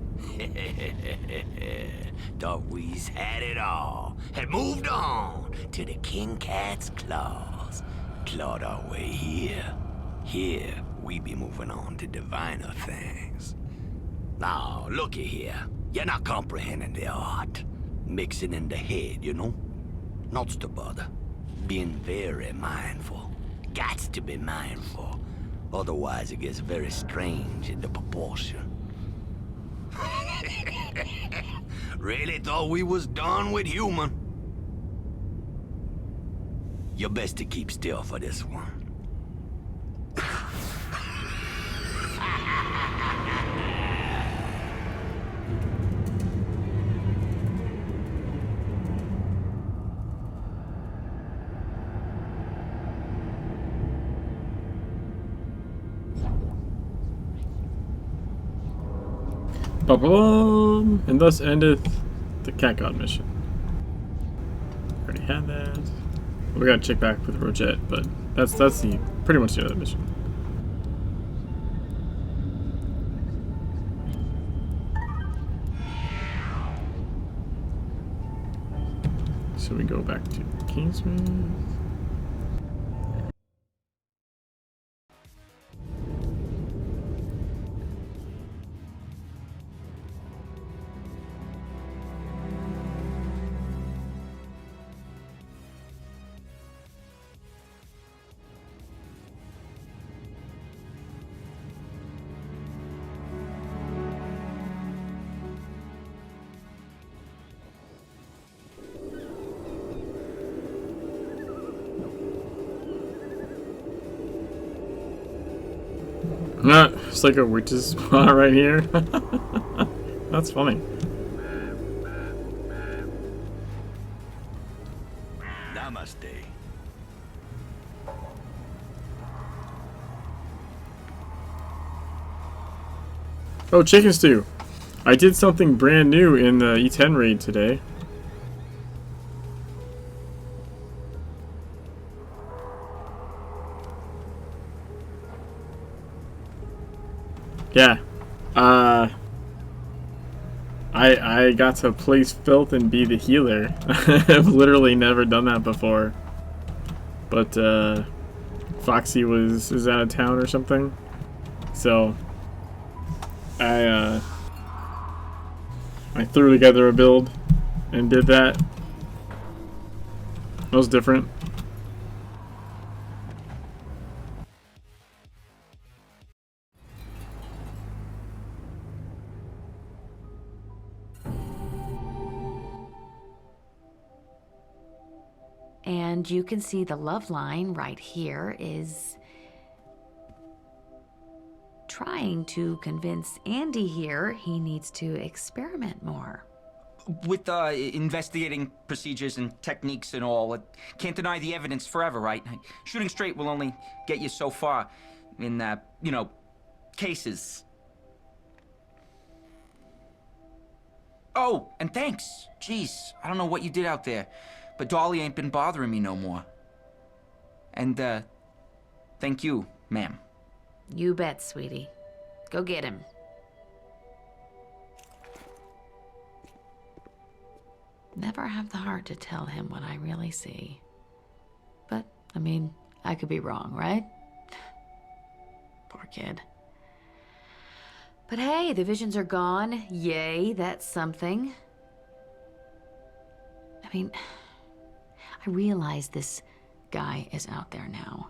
Thought we's had it all. Had moved on to the king cat's claws. Clawed our way here. Here, we be moving on to diviner things. Now, looky here. You're not comprehending the art. Mixing in the head, you know? Not to bother. Being very mindful. Gots to be mindful. Otherwise it gets very strange in the proportion. Really thought we was done with human. You're best to keep still for this one. Ba-ba-bum! And thus endeth the Cat God mission. Already had that. We gotta check back with Rogette, but that's the pretty much the other mission. So we go back to Kingsman. It's like a witch's spot right here. That's funny. Namaste. Oh, chicken stew. I did something brand new in the E10 raid today. Yeah. I got to place filth and be the healer. I've literally never done that before. But Foxy was out of town or something. So I threw together a build and did that. It was different. And you can see the love line right here is trying to convince Andy here he needs to experiment more. With investigating procedures and techniques and all, can't deny the evidence forever, right? Shooting straight will only get you so far in, you know, cases. Oh, and thanks. Jeez, I don't know what you did out there, but Dolly ain't been bothering me no more. And, thank you, ma'am. You bet, sweetie. Go get him. Never have the heart to tell him what I really see. But, I mean, I could be wrong, right? Poor kid. But hey, the visions are gone. Yay, that's something. I mean, I realize this guy is out there now,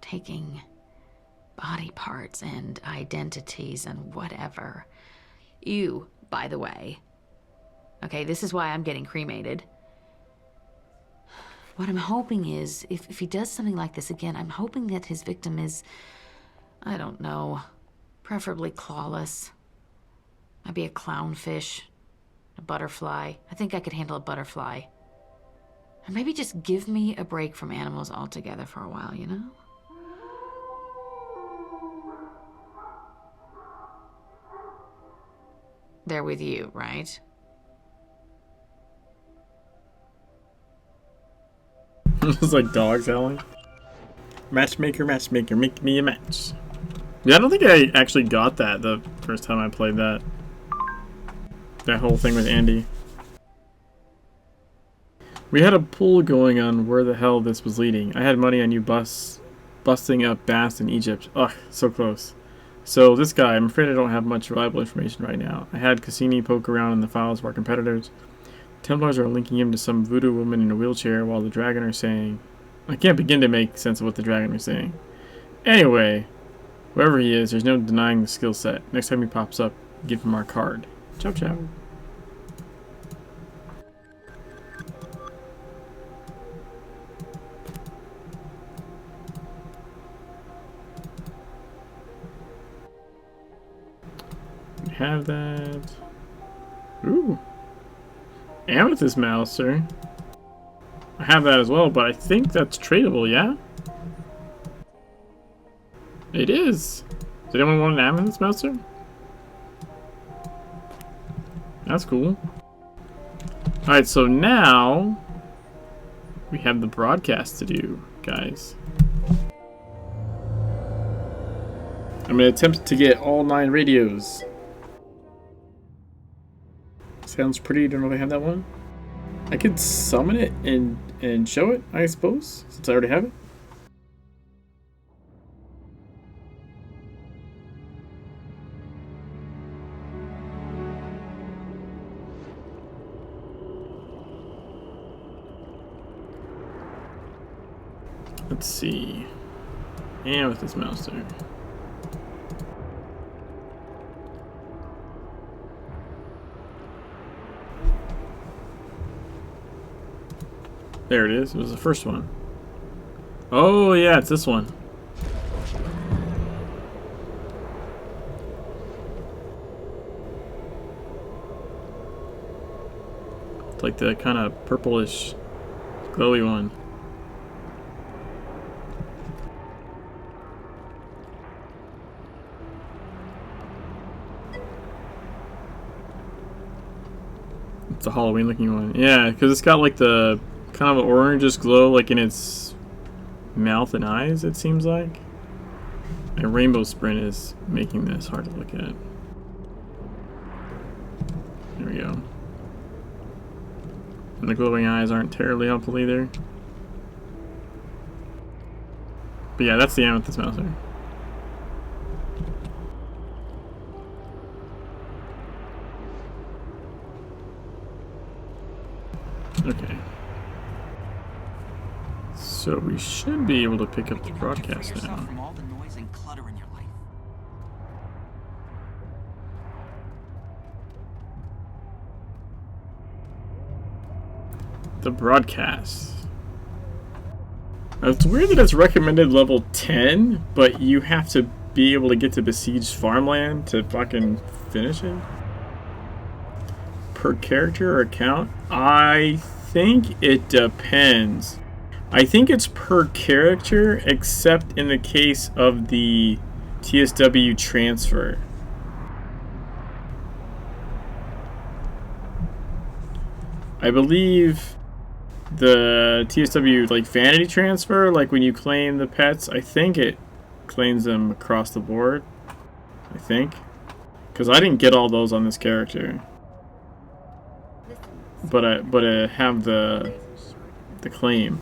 taking body parts and identities and whatever. You, by the way. Okay, this is why I'm getting cremated. What I'm hoping is, if he does something like this again, I'm hoping that his victim is, I don't know, preferably clawless. Maybe a clownfish, a butterfly. I think I could handle a butterfly. Or maybe just give me a break from animals altogether for a while, you know? They're with you, right? It's like dogs howling. Matchmaker, matchmaker, make me a match. Yeah, I don't think I actually got that the first time I played that. That whole thing with Andy. We had a poll going on where the hell this was leading. I had money on you busting up Bass in Egypt. Ugh, so close. So this guy, I'm afraid I don't have much reliable information right now. I had Cassini poke around in the files of our competitors. Templars are linking him to some voodoo woman in a wheelchair while the Dragon are saying... I can't begin to make sense of what the Dragon are saying. Anyway, whoever he is, there's no denying the skill set. Next time he pops up, give him our card. Ciao, ciao. We have that. Ooh. Amethyst Mouser. I have that as well, but I think that's tradable, yeah? It is. Does anyone want an Amethyst Mouser? That's cool. Alright, so now we have the broadcast to do, guys. I'm going to attempt to get all 9 radios. Sounds pretty. Don't know if I have that one. I could summon it and show it, I suppose, since I already have it. Let's see. And with this mouse there. There it is. It was the first one. Oh, yeah, it's this one. It's like the kind of purplish, glowy one. It's a Halloween looking one. Yeah, because it's got like the kind of an orangish glow like in its mouth and eyes, it seems like. And Rainbow Sprint is making this hard to look at. There we go. And the glowing eyes aren't terribly helpful either. But yeah, that's the Amethyst mouse there. Okay. So we should be able to pick up the broadcast now. From all the noise and clutter in your life. The broadcast. Now, it's weird that it's recommended level 10, but you have to be able to get to besieged farmland to fucking finish it. Per character or account? I think it depends. I think it's per character, except in the case of the TSW transfer. I believe the TSW like vanity transfer, like when you claim the pets, I think it claims them across the board. I think, because I didn't get all those on this character, but I have the claim.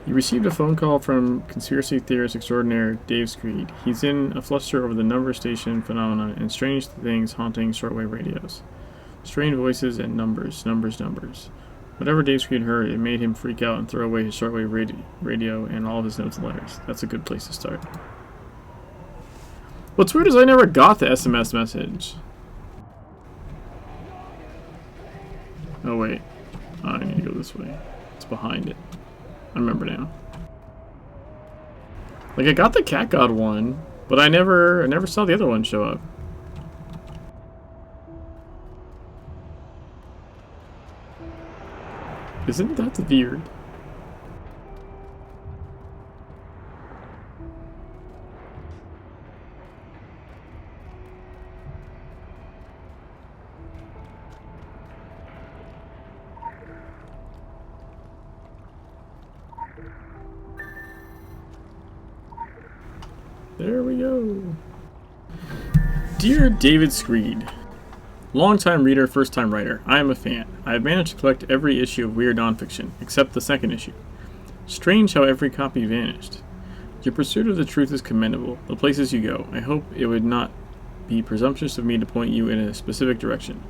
You received a phone call from conspiracy theorist extraordinaire Dave Screed. He's in a fluster over the number station phenomenon and strange things haunting shortwave radios. Strange voices and numbers. Whatever Dave Screed heard, it made him freak out and throw away his shortwave radio and all of his notes and letters. That's a good place to start. What's weird is I never got the SMS message. Oh wait, I need to go this way. It's behind it. I remember now. Like I got the Cat God one, but I never saw the other one show up. Isn't that weird? There we go. Dear David Screed, longtime reader, first-time writer, I am a fan. I have managed to collect every issue of weird nonfiction, except the second issue. Strange how every copy vanished. Your pursuit of the truth is commendable. The places you go, I hope it would not be presumptuous of me to point you in a specific direction.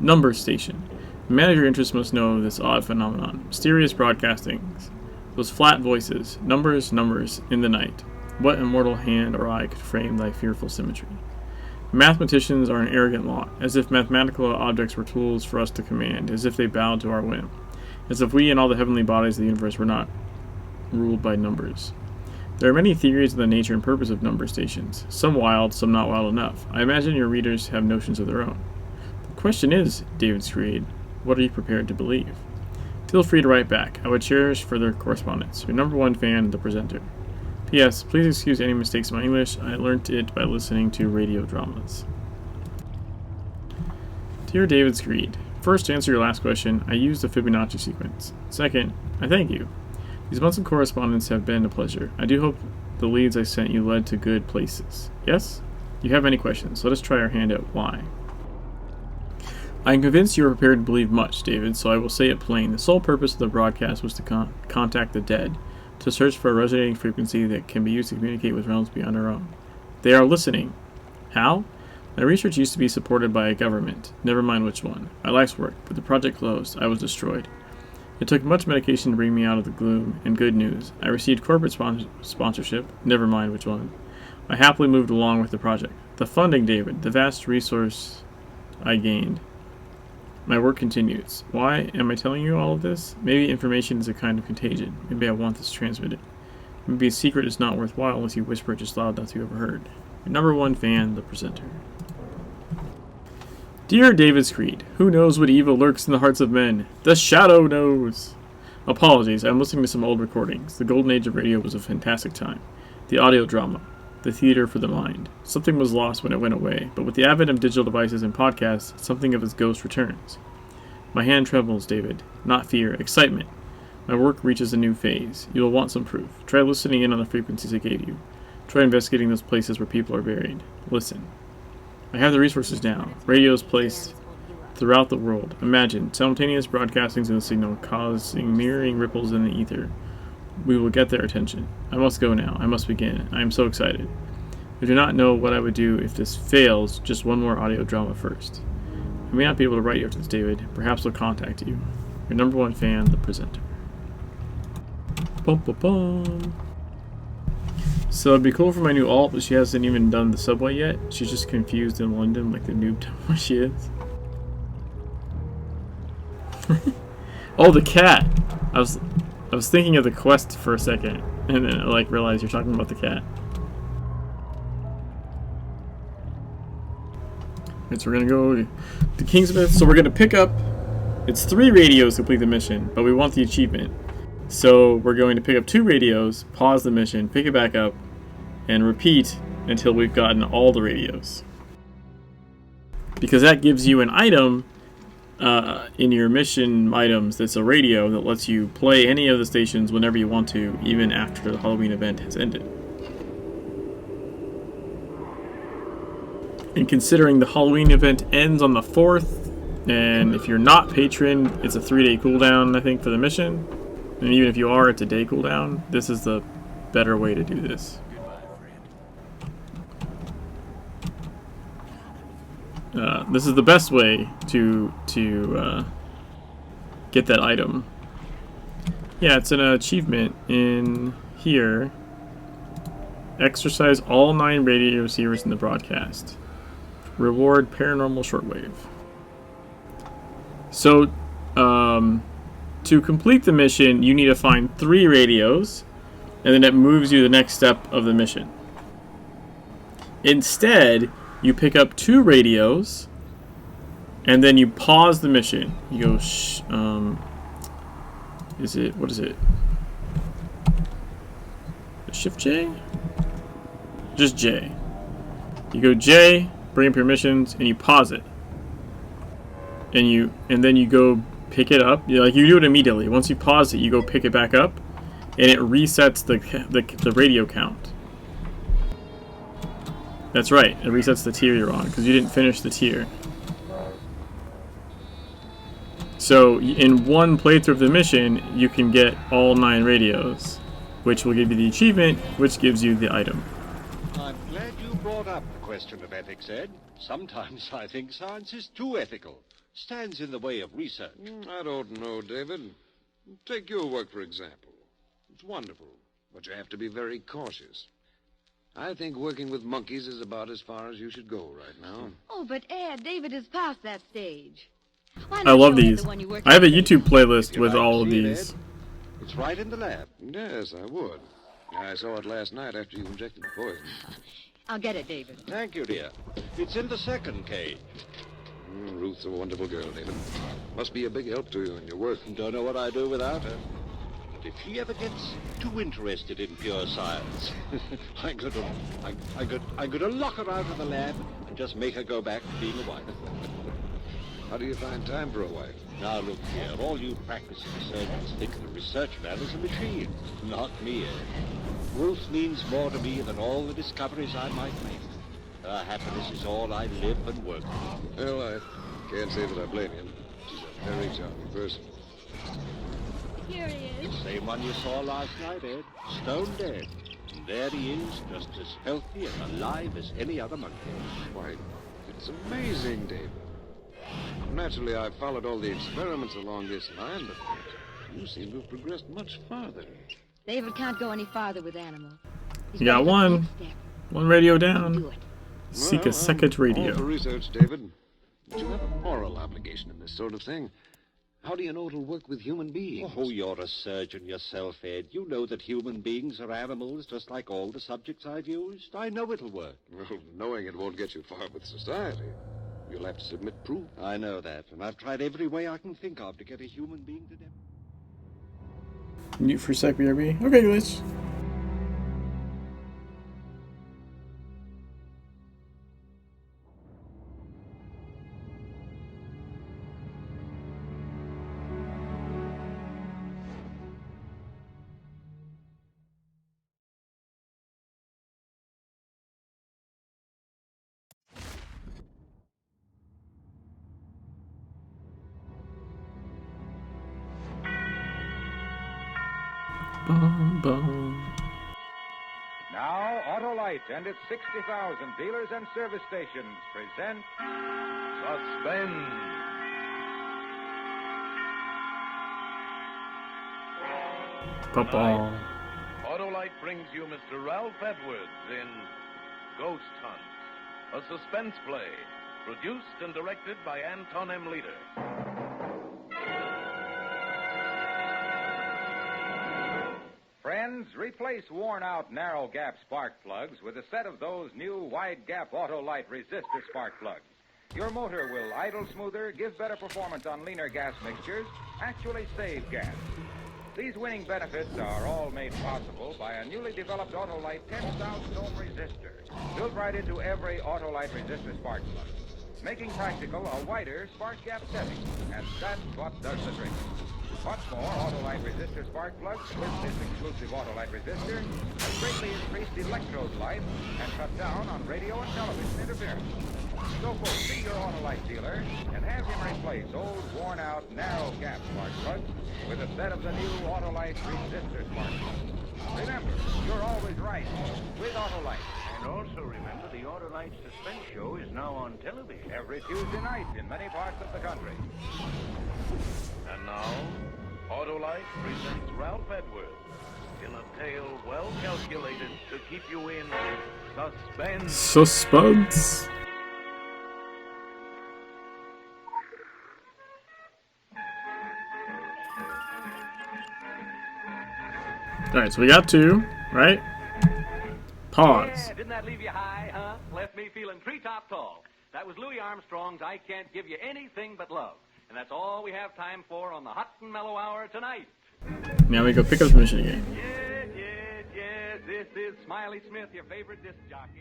Number station. The man of your interest must know of this odd phenomenon. Mysterious broadcastings. Those flat voices. Numbers, in the night. What immortal hand or eye could frame thy fearful symmetry? Mathematicians are an arrogant lot, as if mathematical objects were tools for us to command, as if they bowed to our whim, as if we and all the heavenly bodies of the universe were not ruled by numbers. There are many theories of the nature and purpose of number stations, some wild, some not wild enough. I imagine your readers have notions of their own. The question is, David Screed, what are you prepared to believe? Feel free to write back. I would cherish further correspondence. Your #1 fan, the presenter. P.S. Please excuse any mistakes in my English. I learnt it by listening to radio dramas. Dear David Screed, first, to answer your last question, I used the Fibonacci sequence. Second, I thank you. These months of correspondence have been a pleasure. I do hope the leads I sent you led to good places. Yes? You have any questions? Let us try our hand at why. I am convinced you are prepared to believe much, David, so I will say it plain. The sole purpose of the broadcast was to contact the dead, to search for a resonating frequency that can be used to communicate with realms beyond our own. They are listening. How? My research used to be supported by a government, never mind which one. My life's work, but the project closed. I was destroyed. It took much medication to bring me out of the gloom, and good news. I received corporate sponsorship, never mind which one. I happily moved along with the project. The funding, David, the vast resource I gained. My work continues. Why am I telling you all of this? Maybe information is a kind of contagion. Maybe I want this transmitted. Maybe a secret is not worthwhile unless you whisper it just loud enough to be overheard. Your number one fan, the presenter. Dear David Screed, who knows what evil lurks in the hearts of men? The Shadow knows! Apologies, I'm listening to some old recordings. The golden age of radio was a fantastic time. The audio drama. The theater for the mind. Something was lost when it went away, but with the advent of digital devices and podcasts, something of its ghost returns. My hand trembles, David. Not fear, excitement. My work reaches a new phase. You will want some proof. Try listening in on the frequencies I gave you. Try investigating those places where people are buried. Listen. I have the resources now. Radios placed throughout the world. Imagine, simultaneous broadcastings in the signal causing mirroring ripples in the ether. We will get their attention. I must go now. I must begin. I am so excited. I do not know what I would do if this fails. Just one more audio drama first. I may not be able to write you after this, David. Perhaps I'll contact you. Your number one fan, the presenter. Bum, bum, bum. So it'd be cool for my new alt, but she hasn't even done the subway yet. She's just confused in London, like the noob where she is. Oh, the cat! I was thinking of the quest for a second, and then I realized you're talking about the cat. Alright, so we're gonna go to Kingsmith. So we're gonna pick up. It's 3 radios to complete the mission, but we want the achievement. So we're going to pick up 2 radios, pause the mission, pick it back up, and repeat until we've gotten all the radios. Because that gives you an item in your mission items that's a radio that lets you play any of the stations whenever you want to, even after the Halloween event has ended. And considering the Halloween event ends on the 4th, and if you're not patron, it's a 3-day cooldown, I think, for the mission. And even if you are, it's a day cooldown. This is the better way to do this. This is the best way to get that item. Yeah, it's an achievement in here. Exercise all 9 radio receivers in the broadcast. Reward paranormal shortwave. So, to complete the mission, you need to find 3 radios, and then it moves you to the next step of the mission. Instead, you pick up 2 radios, and then you pause the mission. You go, what is it? Shift J? Just J. You go J, bring up your missions, and you pause it. And then you go pick it up. You do it immediately. Once you pause it, you go pick it back up, and it resets the radio count. That's right. It resets the tier you're on because you didn't finish the tier. So in one playthrough of the mission, you can get all 9 radios, which will give you the achievement, which gives you the item. I'm glad you brought up the question of ethics, Ed. Sometimes I think science is too ethical. Stands in the way of research. I don't know, David. Take your work, for example. It's wonderful, but you have to be very cautious. I think working with monkeys is about as far as you should go right now. Oh, but Ed, David is past that stage. I love these. I have a YouTube playlist with all of these. It's right in the lab. Yes, I would. I saw it last night after you injected the poison. I'll get it, David. Thank you, dear. It's in the second cage. Ruth's a wonderful girl, David. Must be a big help to you in your work. Don't know what I'd do without her. But if she ever gets too interested in pure science, I'm going to lock her out of the lab and just make her go back to being a wife. How do you find time for a wife? Now look here, all you practicing surgeons think of the research man as a machine. Not me, Ed. Ruth means more to me than all the discoveries I might make. Her happiness is all I live and work for. Well, I can't say that I blame you. She's a very charming person. Here he is. Same one you saw last night, Ed. Stone dead. And there he is, just as healthy and alive as any other monkey. Why, it's amazing, David. Naturally, I've followed all the experiments along this line, but you seem to have progressed much farther. David can't go any farther with animals. You got one. One radio down. Do it. Seek a second All radio. for research, David. But you have a moral obligation in this sort of thing. How do you know it'll work with human beings? Oh, you're a surgeon yourself, Ed. You know that human beings are animals, just like all the subjects I've used. I know it'll work. Well, knowing it won't get you far with society. You'll have to submit proof. I know that, and I've tried every way I can think of to get a human being to death. Mute for sec, BRB. Okay, guys. Boom, boom. Now, Autolite and its 60,000 dealers and service stations present Suspense. Papa. Autolite brings you Mr. Ralph Edwards in Ghost Hunt, a suspense play produced and directed by Anton M. Leader. Friends, replace worn-out narrow-gap spark plugs with a set of those new wide-gap Autolite resistor spark plugs. Your motor will idle smoother, give better performance on leaner gas mixtures, actually save gas. These winning benefits are all made possible by a newly developed Autolite 10,000 ohm resistor, built right into every Autolite resistor spark plug, making practical a wider spark gap setting, and that's what does the trick. What's more, Autolite resistor spark plugs with this exclusive Autolite resistor have greatly increased electrode life and cut down on radio and television interference. So folks, see your Autolite dealer and have him replace old, worn-out, narrow-gap spark plugs with a set of the new Autolite resistor spark plugs. Remember, you're always right with Autolite. And also remember, the Autolite Suspense Show is now on television. Every Tuesday night in many parts of the country. And now, Autolite presents Ralph Edwards in a tale well calculated to keep you in suspense. Suspense. Alright, so we got two, right? Pause. Yeah, didn't that leave you high, huh? Left me feeling treetop tall. That was Louis Armstrong's I Can't Give You Anything But Love. And that's all we have time for on the Hot and Mellow Hour tonight. Now we go pick up the mission again. Yes, this is Smiley Smith, your favorite disc jockey.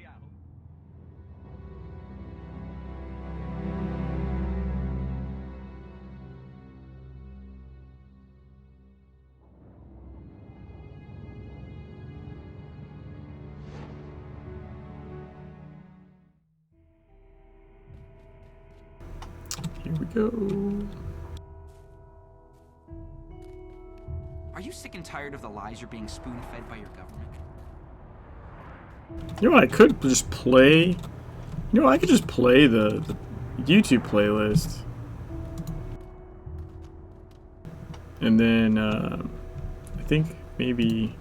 Here we go. Are you sick and tired of the lies you're being spoon-fed by your government? You know what, I could just play... You know what, I could just play the YouTube playlist. And then, I think maybe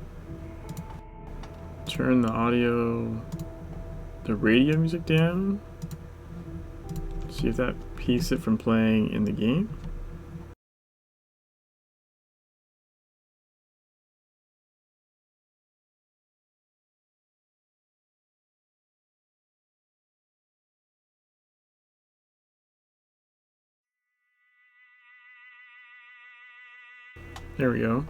turn the audio, the radio music down. See if that keeps it from playing in the game. There we go.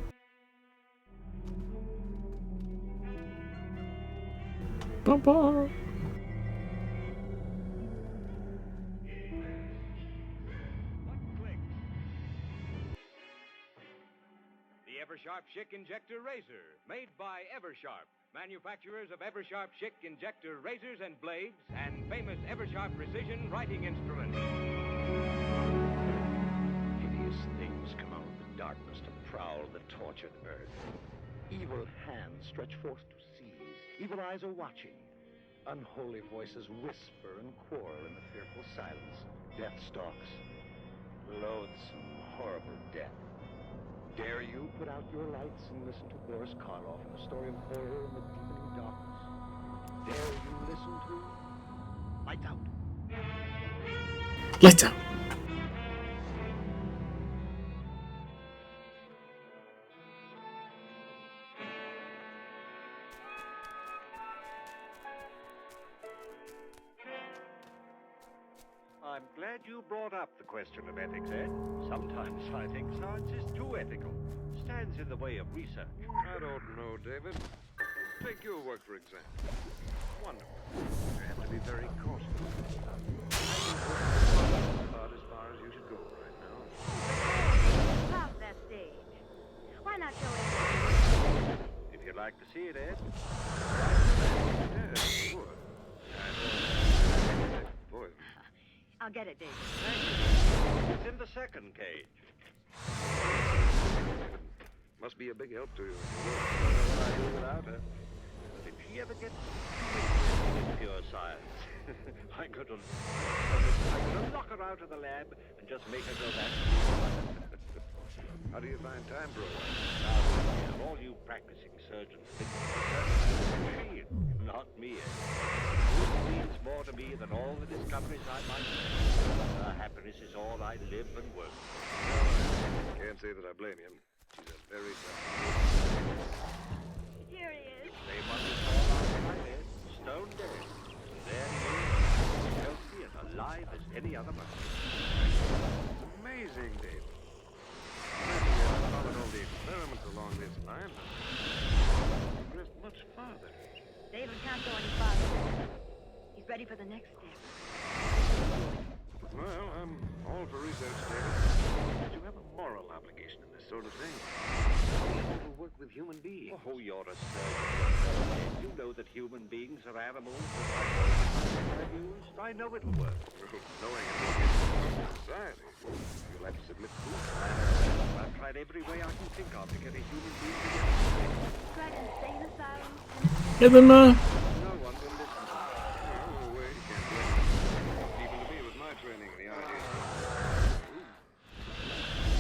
Eversharp Schick Injector Razor, made by Eversharp, manufacturers of Eversharp Schick Injector Razors and Blades, and famous Eversharp Precision Writing Instruments. Hideous things come out of the darkness to prowl the tortured earth. Evil hands stretch forth to seize. Evil eyes are watching. Unholy voices whisper and quarrel in the fearful silence. Death stalks. Loathsome, horrible death. Dare you put out your lights and listen to Boris Karloff in a story of horror in the deepening darkness? Dare you listen to Lights Out? Lights out. I'm glad you brought up the question of ethics, Ed. Sometimes I think science is too ethical. Stands in the way of research. I don't know, David. Take your work, for example. Wonderful. You have to be very cautious. About as far as you should go right now. Pop that stage. Why not show it? If you'd like to see it, Ed. Yeah, sure. Boy. I'll get it, Dave. Thank you. It's in the second cage. Must be a big help to you. I don't know what I'd do without her. But if she ever gets in pure science, I could lock her out of the lab and just make her go back. How do you find time for all Now, all you practicing surgeons think she, not me. It means more to me than all the discoveries I might make. Her happiness is all I live and work for. Can't say that I blame him. She's a very Here he is. They must fall out of my head, stone dead. And there he is, healthy and alive as any other monkey. It's amazing, Dave. I followed all the experiments along this line, but progressed much farther. David can't go any farther. He's ready for the next step. Well, I'm all for research, David. But you have a moral obligation in this sort of thing. You overwork with human beings. Oh, you're a surgeon. You know that human beings are animals that I've used. I know it'll work. Knowing it will get society, you'll have to submit to it. I've tried every way I can think of to get a human being to get it. Tried insane asylum. Hit them, No one will listen. No way, you can't blame them. Even to me with my training, the idea.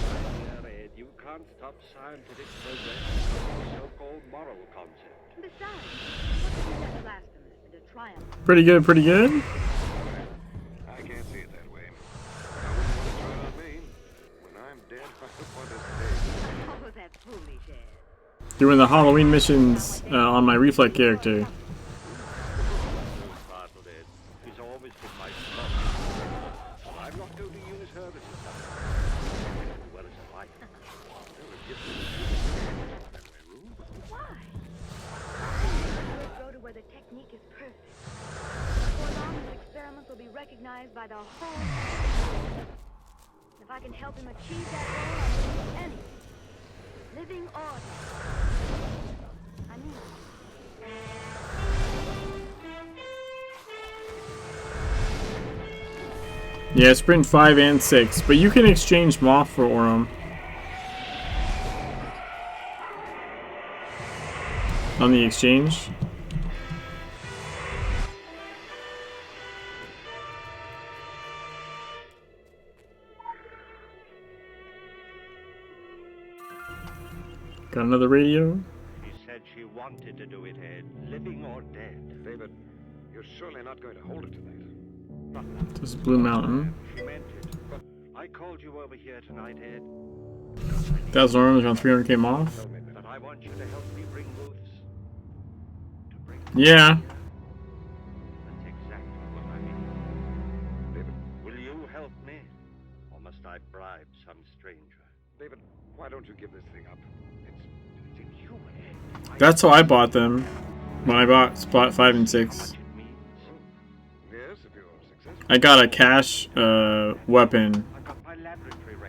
My dear Ed, you can't stop scientific progress because of a so-called moral concept. Besides, what could be that blasphemous and a triumph? Pretty good, pretty good. I can't see it that way. I wouldn't want to try it on me. When I'm dead, I don't want to stay. Oh, that's foolish, Ed. Doing the Halloween missions on my reflect character. She's always been my son. I'm not going to use her as a substitute. As well as a wife. Why? We'll go to where the technique is perfect. Before long, his experiments will be recognized by the whole world. If I can help him achieve that goal, I'll do anything. Living order. I mean. Yeah, sprint 5 and 6, but you can exchange Moth for Orem. On the exchange. Got another radio? She said she wanted to do it, Ed. Living or dead. David, you're surely not going to hold it to that. This is Blue Mountain. She meant it. But I called you over here tonight, Ed. 1,000 Orem around 300k Moth. But I want you to help me bring Ruth's. Yeah. That's exactly what I mean. David. Will you help me? Or must I bribe some stranger? David, why don't you give this thing up? It's inhuman. That's how I bought them. When I bought Spot 5 and 6. Yes, if you're successful. I got a cash weapon.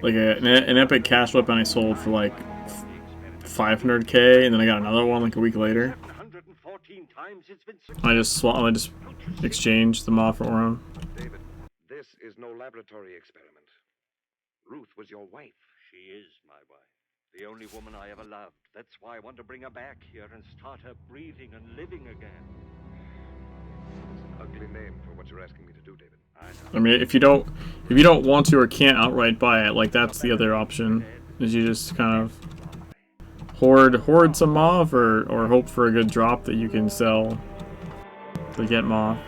Like an epic cash weapon I sold for like 500k, and then I got another one like a week later. I just exchanged them off for him. David, this is no laboratory experiment. Ruth was your wife. She is my wife. The only woman I ever loved. That's why I want to bring her back here and start her breathing and living again. It's an ugly name for what you're asking me to do, David. I mean, if you don't want to or can't outright buy it, like that's the other option. Is you just kind of hoard some moth or hope for a good drop that you can sell to get moth.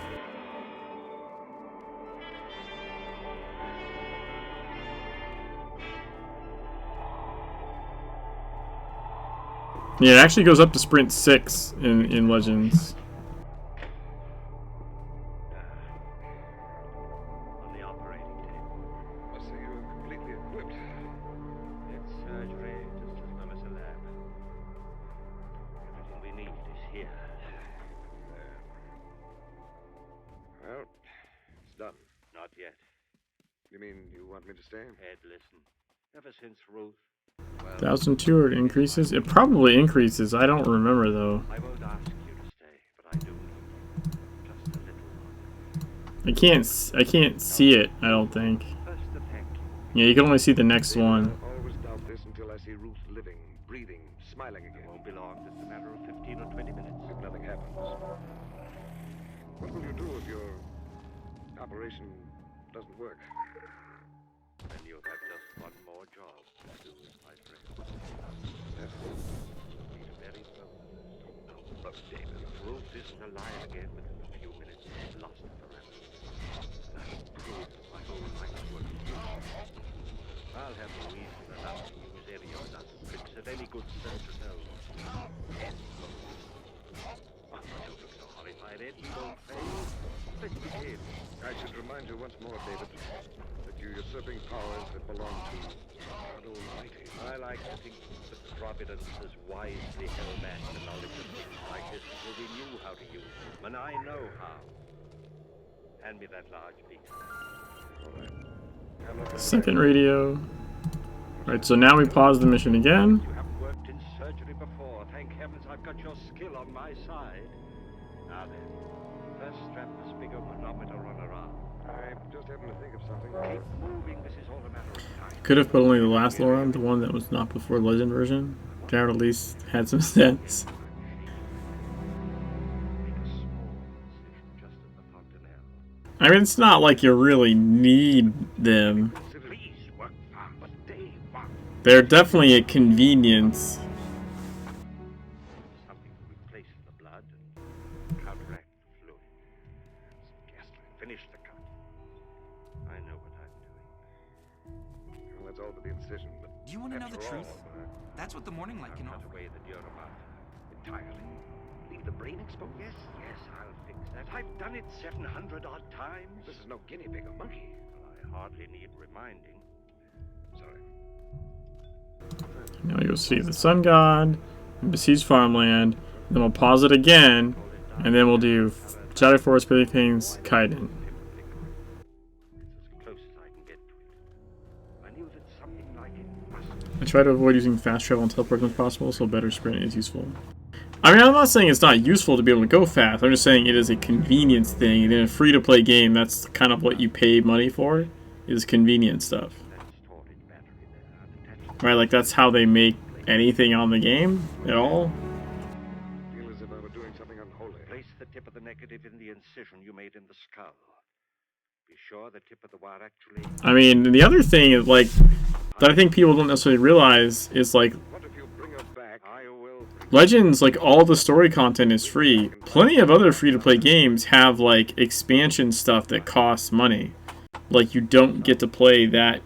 Yeah, it actually goes up to sprint 6 in Legends. On the operating table. Must say you're completely equipped. It's surgery just as well as a lab. Everything we need is here. Well, it's done. Not yet. You mean you want me to stay? Ed, listen. Ever since Ruth... 1,200 increases? It probably increases. I don't remember though. I won't ask you to stay, but I do need just a little. I can't see it, I don't think. Yeah, you can only see the next one. I always doubt this until I see Ruth living, breathing, smiling again. It won't be long, just a matter of 15 or 20 minutes. If nothing happens. What will you do if your operation doesn't work? Then you'll have just one more job to do, my friend. Need a very look, David. If Ruth isn't alive again within a few minutes, she's lost forever. That'll prove my whole life's work. I'll have Louise enough to use any of the tricks that any good surgeon knows. Ed, don't look so horrified, Ed. We won't fail. Let's begin. I should remind you once more, David, that you're usurping powers that belong to God Almighty. I like to think that Providence has wisely held back the knowledge of things like this until we knew how to use them, and I know how. Hand me that large piece. All right. Second radio. Alright, so now we pause the mission again. You haven't worked in surgery before. Thank heavens I've got your skill on my side. Now then, first strap this bigger manometer on her arm. I'm just having to think of something. Keep moving. This is all a matter of time. Could have put only the last lore on, the one that was not before Legend version. That at least had some sense. I mean, it's not like you really need them. They're definitely a convenience. Something to replace the blood and counteract the fluid. Finish the cut. I know what I'm doing. Well, that's all but the incision, but Do you want to know the truth? That's what the morning light can Not offer. the way that you're about entirely. Leave the brain exposed? Yes, I'll fix that. I've done it 700 odd times. this is no guinea pig or monkey. Well, I hardly need reminding. Sorry. Now we go see the Sun God, besiege farmland, then we'll pause it again, and then we'll do Shadow Forest, Billy Payne's Kaiden. It's as close as I can get to it. I knew that something like it must. I try to avoid using fast travel and teleport when possible, so better sprint is useful. I mean, I'm not saying it's not useful to be able to go fast, I'm just saying it is a convenience thing, and in a free-to-play game, that's kind of what you pay money for, is convenience stuff. Right, like that's how they make anything on the game at all. Feel as if I were doing something unholy. Place the tip of the negative in the incision you made in the skull. Be sure the tip of the wire actually... I mean, the other thing is, like, that I think people don't necessarily realize is, like, What if you bring her back? I will... Legends, like, all the story content is free. Plenty of other free-to-play games have, like, expansion stuff that costs money. Like, you don't get to play that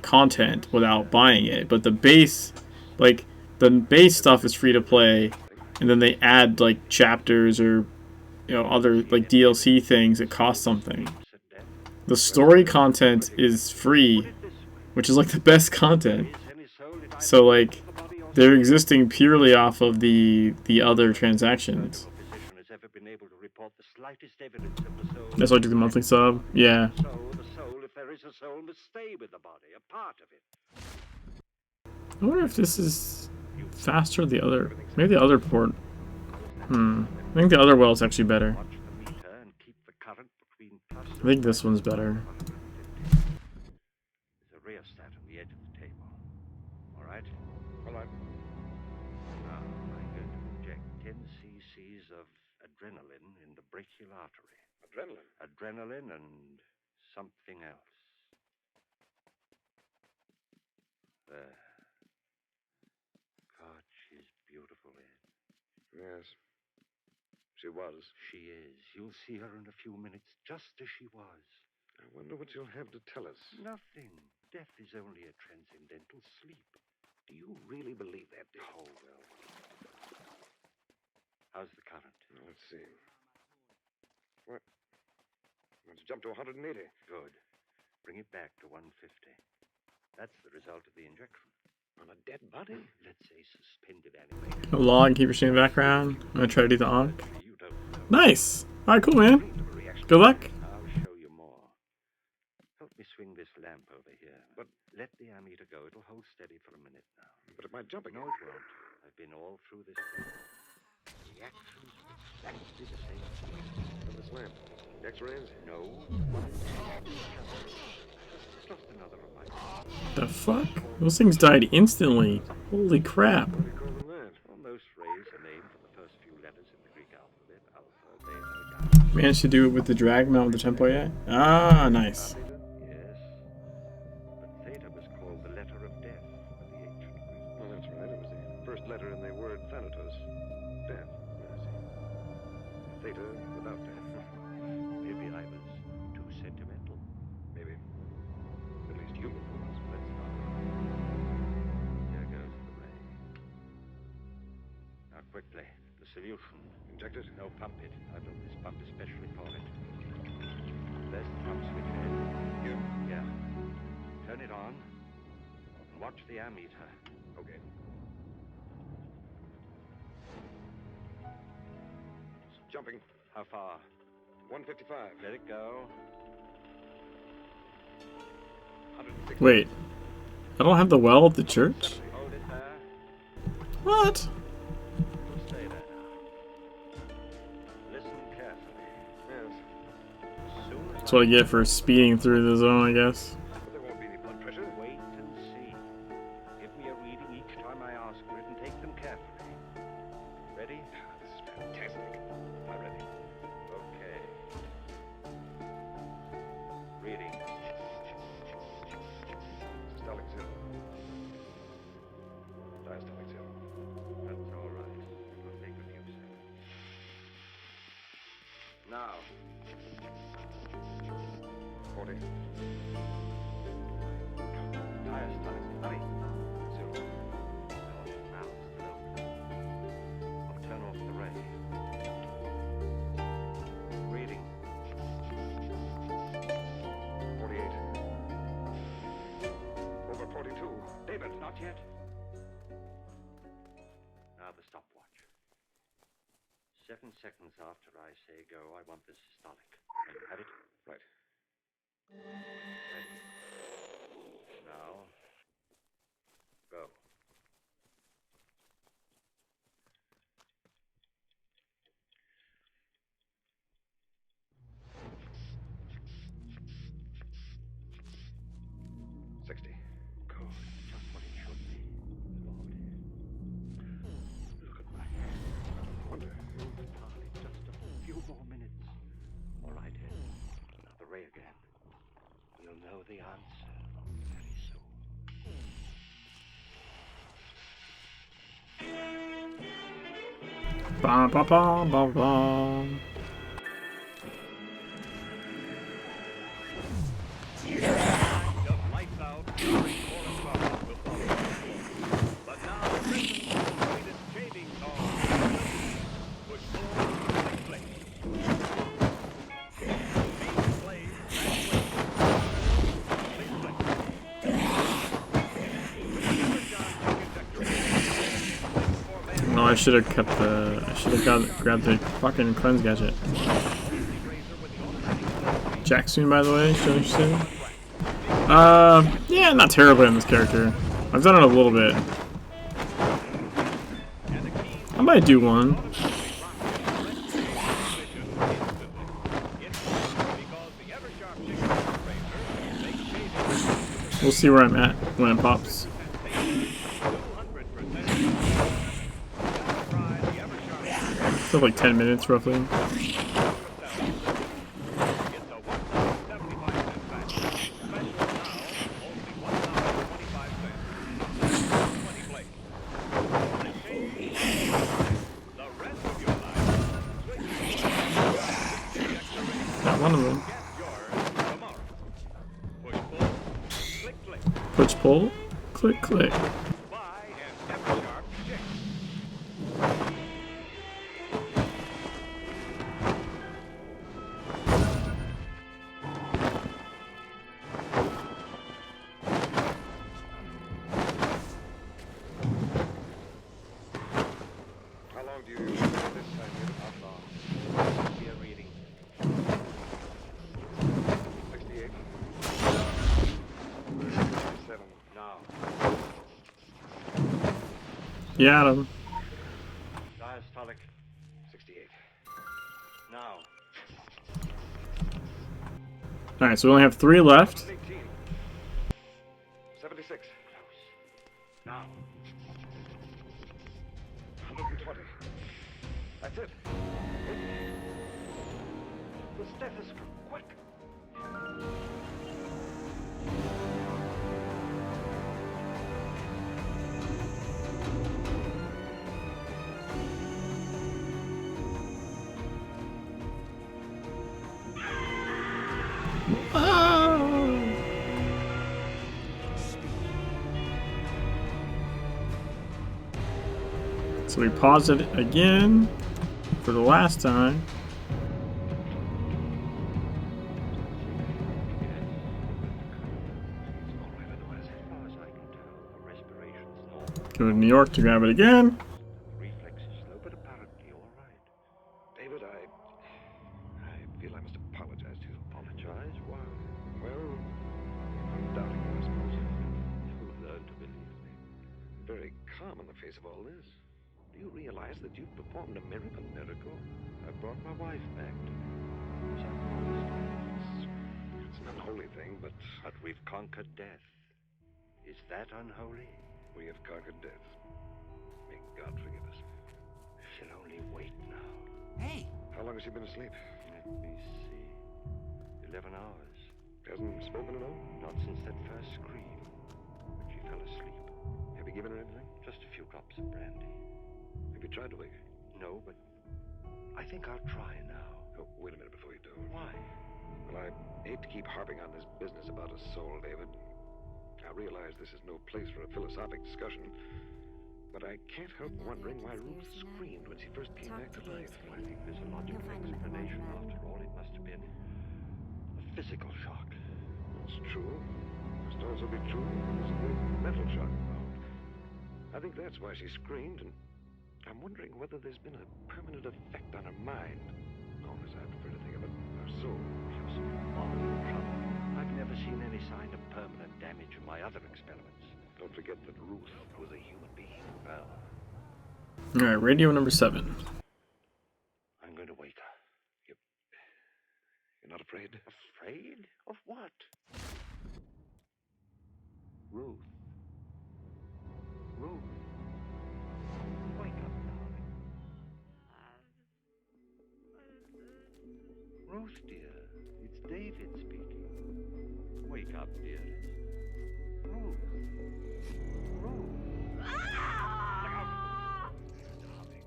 content without buying it. But the base, like, the base stuff is free-to-play, and then they add, like, chapters or, you know, other, like, DLC things that cost something. The story content is free, which is, like, the best content. So, like, they're existing purely off of the other transactions. That's why I do the monthly sub. Yeah. The soul, if there is a soul, must stay with the body, a part of it. I wonder if this is... faster? The other, maybe the other port. I think the other well is actually better. I think this one's better. There's a rheostat on the edge of the table. All right? All right. Now, I'm going to inject 10 cc's of adrenaline in the brachial artery. Adrenaline? Adrenaline and something else. There. God, she's beautiful, Ed. Yes. She was. She is. You'll see her in a few minutes, just as she was. I wonder what you'll have to tell us. Nothing. Death is only a transcendental sleep. Do you really believe that, Dick? Oh, well. How's the current? Well, let's see. What? It's jumped to 180. Good. Bring it back to 150. That's the result of the injection. On a dead body? Let's say suspended anyway. A log, keep your shit in the background. I'm gonna try to do the on. Nice! Alright, cool, man. Good luck. I'll show you more. Help me swing this lamp over here. But let the ammeter go. It'll hold steady for a minute now. But it might jump again. No, it won't. I've been all through this thing. The action's exactly the same. And this lamp. X-rays? No. Just another reminder. The fuck? Those things died instantly. Holy crap. What do you call them that? Well, most rays are named for the first few letters in the Greek alphabet. Alpha, beta, gamma. Managed to do it with the drag mount with the tempo yet? Ah, nice. Yes. But theta was called the letter of death by the ancient Greeks. Well, that's right. It was the first letter in the word thanatos. Death. Yes. Theta without death. Maybe I was too sentimental. Maybe. At least you were for once. Let's start. Here goes the ray. Now quickly, the solution. Inject it? No, pump it. I built this pump especially for it. There's the pump switch head. Here? Yeah. Turn it on. And watch the ammeter. Okay. It's jumping. How far? 155. Let it go. 160. Wait. I don't have the well at the church? Hold it there. What? It'll stay there now. Listen carefully. Yes. As soon as That's what I get for speeding through the zone, I guess. But there won't be any blood pressure. Wait and see. Give me a reading each time I ask for it and take them carefully. Ready? This is fantastic. I'm ready. Okay. Reading. Systolic zero. Diastolic zero. That's all right. It'll take a few seconds. Now. 40. Diastolic. Hurry. Zero. Now it's low. I'll turn off the ray. Reading. 48. Over 42. David, not yet. Now the stopwatch. 7 seconds after I say go, I want the systolic. Can you have it? Right. Ready. Now. Go. Good. Just what it should be. Lord. Look at my hand. Wonder. Charlie, just a few more minutes. All right, Ed. Now the ray again. We'll know the answer very soon. Bum, bum, bum, bum, bum. Lights out, during 4 o'clock will follow. But now listen to the latest shaving song. Push forward and play. Beat plays No, I should have kept the. I should have grabbed the fucking cleanse gadget. Jack soon, by the way. Still interested? Yeah, not terribly on this character. I've done it a little bit. I might do one. We'll see where I'm at when it pops. Still like 10 minutes roughly. Got one of them. Push pull, click click. How long do you use this time? How long? Be a reading. 68. 67. Now. You got him. Diastolic. 68. Now. Alright, so we only have 3 left. 76. Now. 120. That's it. The stethoscope. Quick. So we pause it again for the last time. Go to New York to grab it again. Reflexes slow, but apparently all right. David, I feel I must apologize to you. Apologize? Why? Well, for doubting you, I suppose. You'll learn to believe me. Very calm in the face of all this. Do you realize that you've performed a miracle? I brought my wife back to me. As I promised. It's an unholy thing, but we've conquered death. Is that unholy? We have conquered death. May God forgive us. She'll only wait now. Hey! How long has she been asleep? Let me see. 11 hours. Hasn't spoken at all? Not since that first scream. When she fell asleep. Have you given her anything? Just a few drops of brandy. Have you tried to wake her? No, but I think I'll try now. Oh, wait a minute before you do. Why? Well, I hate to keep harping on this business about a soul, David. I realize this is no place for a philosophic discussion, but I can't help wondering why Ruth screamed when she first came back to life. I think there's a logical explanation. After all, it must have been a physical shock. That's true. It must also be true that there's a great mental shock involved. I think that's why she screamed, and I'm wondering whether there's been a permanent effect on her mind. Or as I prefer to think of it, her soul. Joseph, you're trouble. I've never seen any sign of permanent damage in my other experiments. Don't forget that Ruth was a human being. Well, Alright, radio number 7. I'm going to wake her. You're not afraid? Afraid? Of what? Ruth. Ruth. Wake up, darling. Ruth, dear. It's David speaking. Wake up, dearest. Ruth. Ruth. Darling.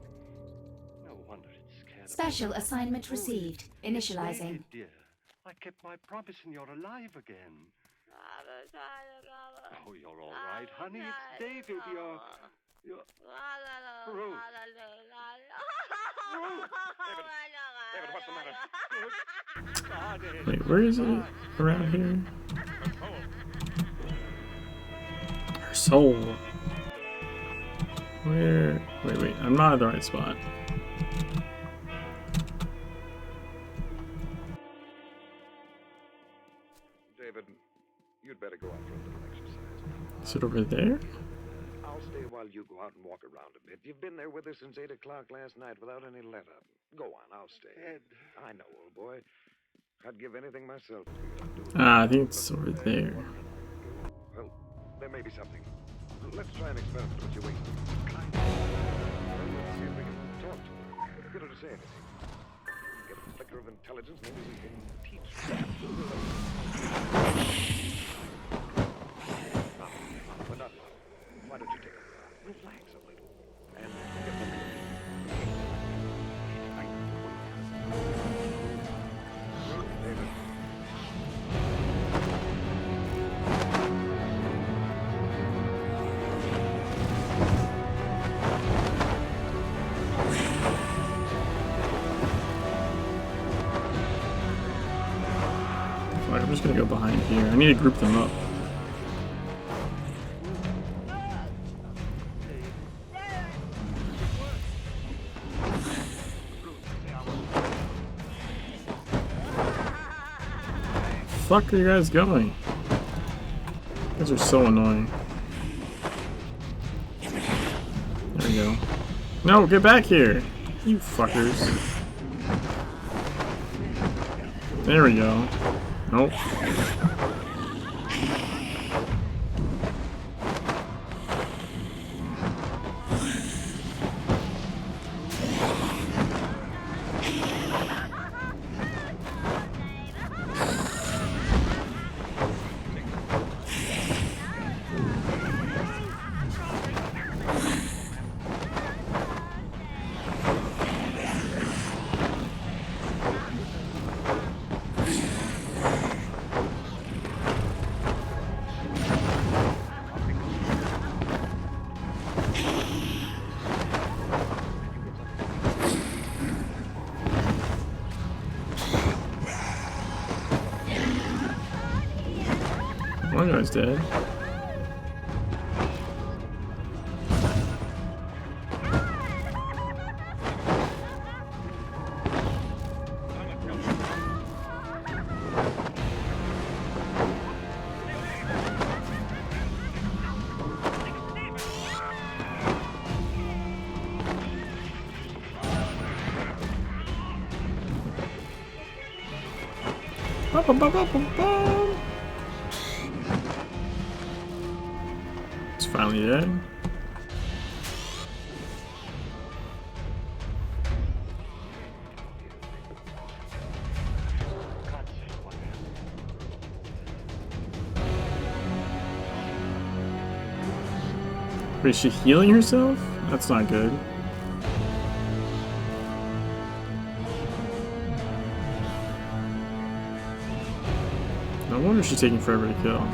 No wonder it's scared. Special assignment received. Initializing. David, dear. I kept my promise and you're alive again. Oh, you're all right, honey. It's David. You're... Ruth. Ruth. David, what's the matter? Ruth. Wait, where is it? Around here? Her soul. Where? Wait, I'm not at the right spot. David, you'd better go out for a little exercise. Is it over there? I'll stay while while you go out and walk around a bit. You've been there with us since 8 o'clock last night without any let-up. Go on, I'll stay. Ed. I know, old boy. I'd give anything myself to be able to do it. Ah, I think it's over there. Well, there may be something. Let's try an experiment with your waist. Let's see if we can talk to her. Get her to say anything. Get a flicker of intelligence, maybe we can teach her. But not long. Why don't you take a breath? Relax a little. And get something to eat. David. Alright, I'm just gonna go behind here. I need to group them up. Fuck are you guys going? You guys are so annoying. There we go. No, get back here! You fuckers. There we go. Nope. One guy's dead. It's finally dead. Wait, is she healing herself? That's not good. No wonder she's taking forever to kill.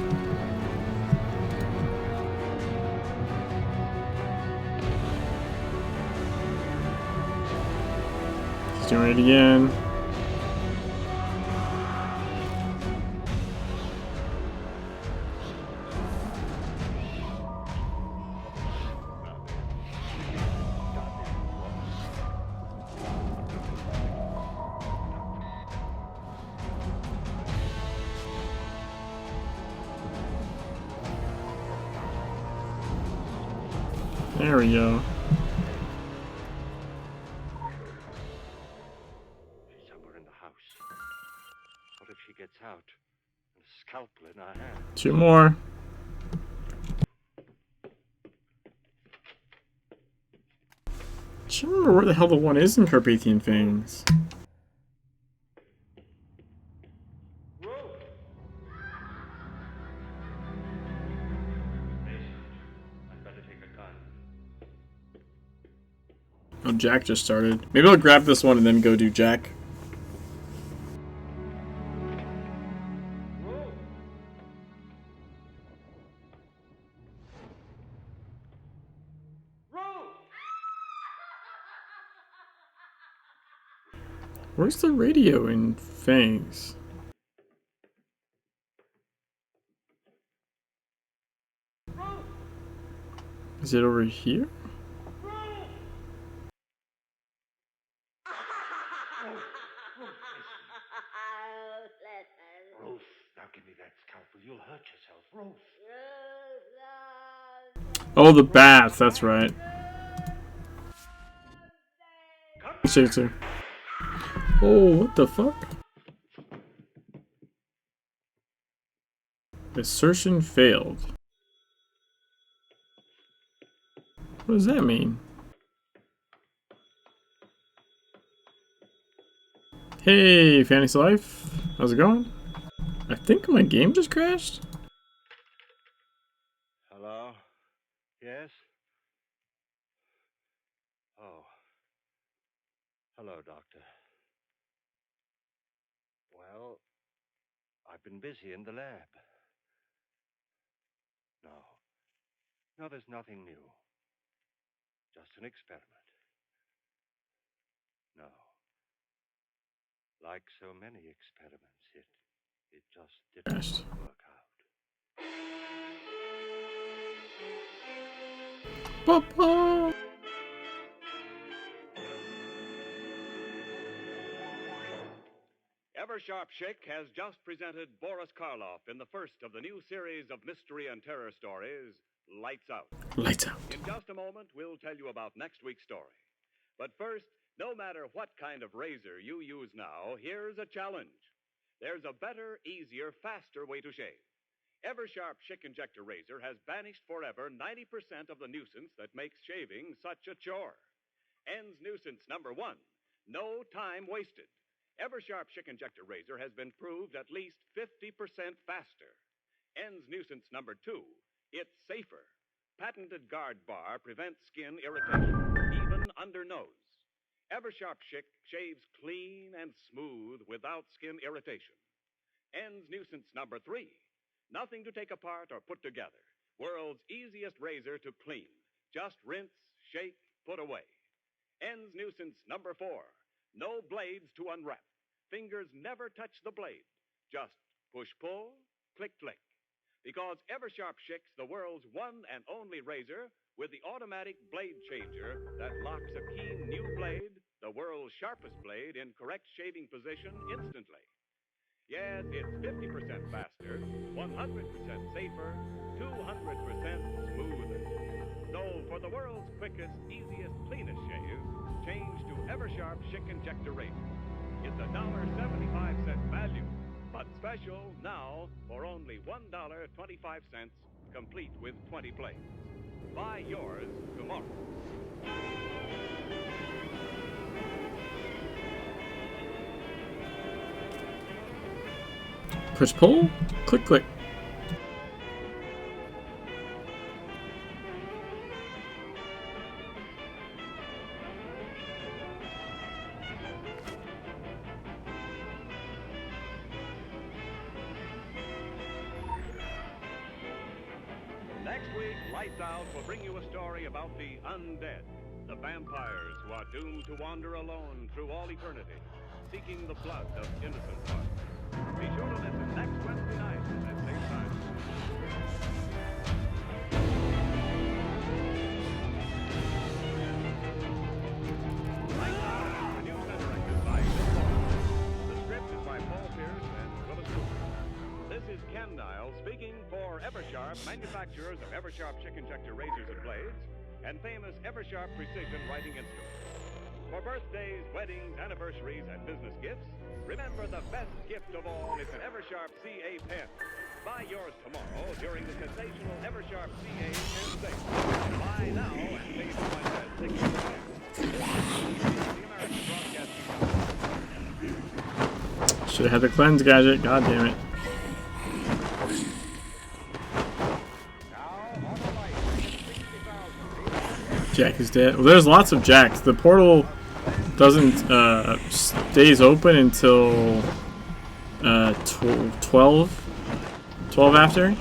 She's doing it again. There we go. She's somewhere in the house. What if she gets out and a scalpel in her hand? 2 more. I can't remember where the hell the one is in Carpathian Things. Oh, Jack just started. Maybe I'll grab this one and then go do Jack. Where's the radio in Fangs? Is it over here? Ruth, now give me that scalpel. You'll hurt yourself. Ruth. Oh, the bats, that's right. Shit, sir. Oh, what the fuck? Assertion failed. What does that mean? Hey, Fantasy Life. How's it going? I think my game just crashed. Hello? Yes? Oh. Hello, Doctor. Well, I've been busy in the lab. No, there's nothing new. Just an experiment. No. Like so many experiments, it just didn't work out. Papa! Eversharp Schick has just presented Boris Karloff in the first of the new series of mystery and terror stories, Lights Out. Lights Out. In just a moment, we'll tell you about next week's story. But first, no matter what kind of razor you use now, here's a challenge. There's a better, easier, faster way to shave. Eversharp Schick Injector Razor has banished forever 90% of the nuisance that makes shaving such a chore. Ends nuisance number 1, no time wasted. Eversharp Schick Injector Razor has been proved at least 50% faster. Ends nuisance number 2, it's safer. Patented guard bar prevents skin irritation, even under nose. Eversharp Schick shaves clean and smooth without skin irritation. Ends nuisance number 3, nothing to take apart or put together. World's easiest razor to clean. Just rinse, shake, put away. Ends nuisance number 4, no blades to unwrap. Fingers never touch the blade. Just push-pull, click-click. Because Eversharp Schick's the world's one and only razor with the automatic blade changer that locks a keen new blade, the world's sharpest blade, in correct shaving position instantly. Yes, it's 50% faster, 100% safer, 200% smoother. So for the world's quickest, easiest, cleanest shave, change to Eversharp Schick Injector Razor. It's a $1.75 value, but special now for only $1.25, complete with 20 plates. Buy yours tomorrow. Push pull, click click. Next week, Lights Out will bring you a story about the undead, the vampires who are doomed to wander alone through all eternity, seeking the blood of innocent ones. Be sure to listen next Wednesday night at the same time. Lights Out is produced and directed by Bill Lawrence. The script is by Paul Pierce and Willis Cooper. This is Ken Niles speaking for Eversharp, manufacturers of Eversharp Schick Injector razors and blades, and famous Eversharp precision writing instruments. For birthdays, weddings, anniversaries, and business gifts, remember the best gift of all is an Eversharp CA pen. Buy yours tomorrow during the sensational Eversharp CA pen sale. Buy now and save as much as 60%. The American Broadcasting Company. Should have had the cleanse gadget. God damn it. Jack is dead. Well, there's lots of Jacks. The portal doesn't stays open until 12 after.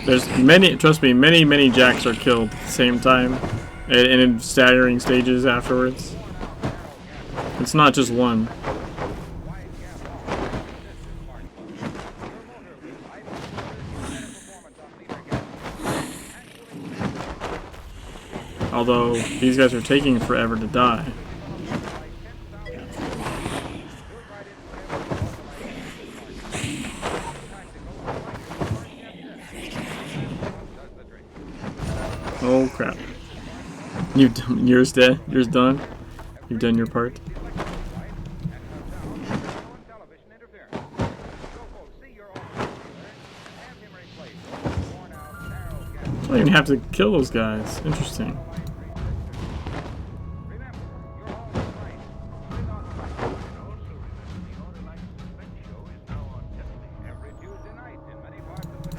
There's many, trust me, many Jacks are killed at the same time and in staggering stages afterwards. It's not just one. Although these guys are taking forever to die. crap. Yours dead. Yours done. You've done your part. I don't even have to kill those guys. Interesting.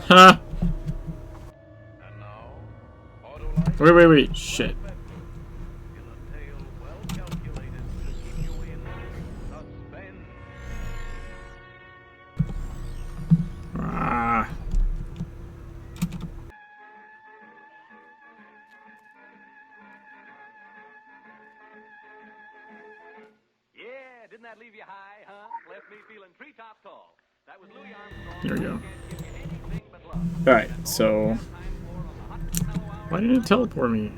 Ha! Wait. Shit. Ah. Yeah, didn't that leave you high, huh? Left me feeling treetop tall. That was Louis Armstrong. There we go. Alright, so... Why didn't it teleport me?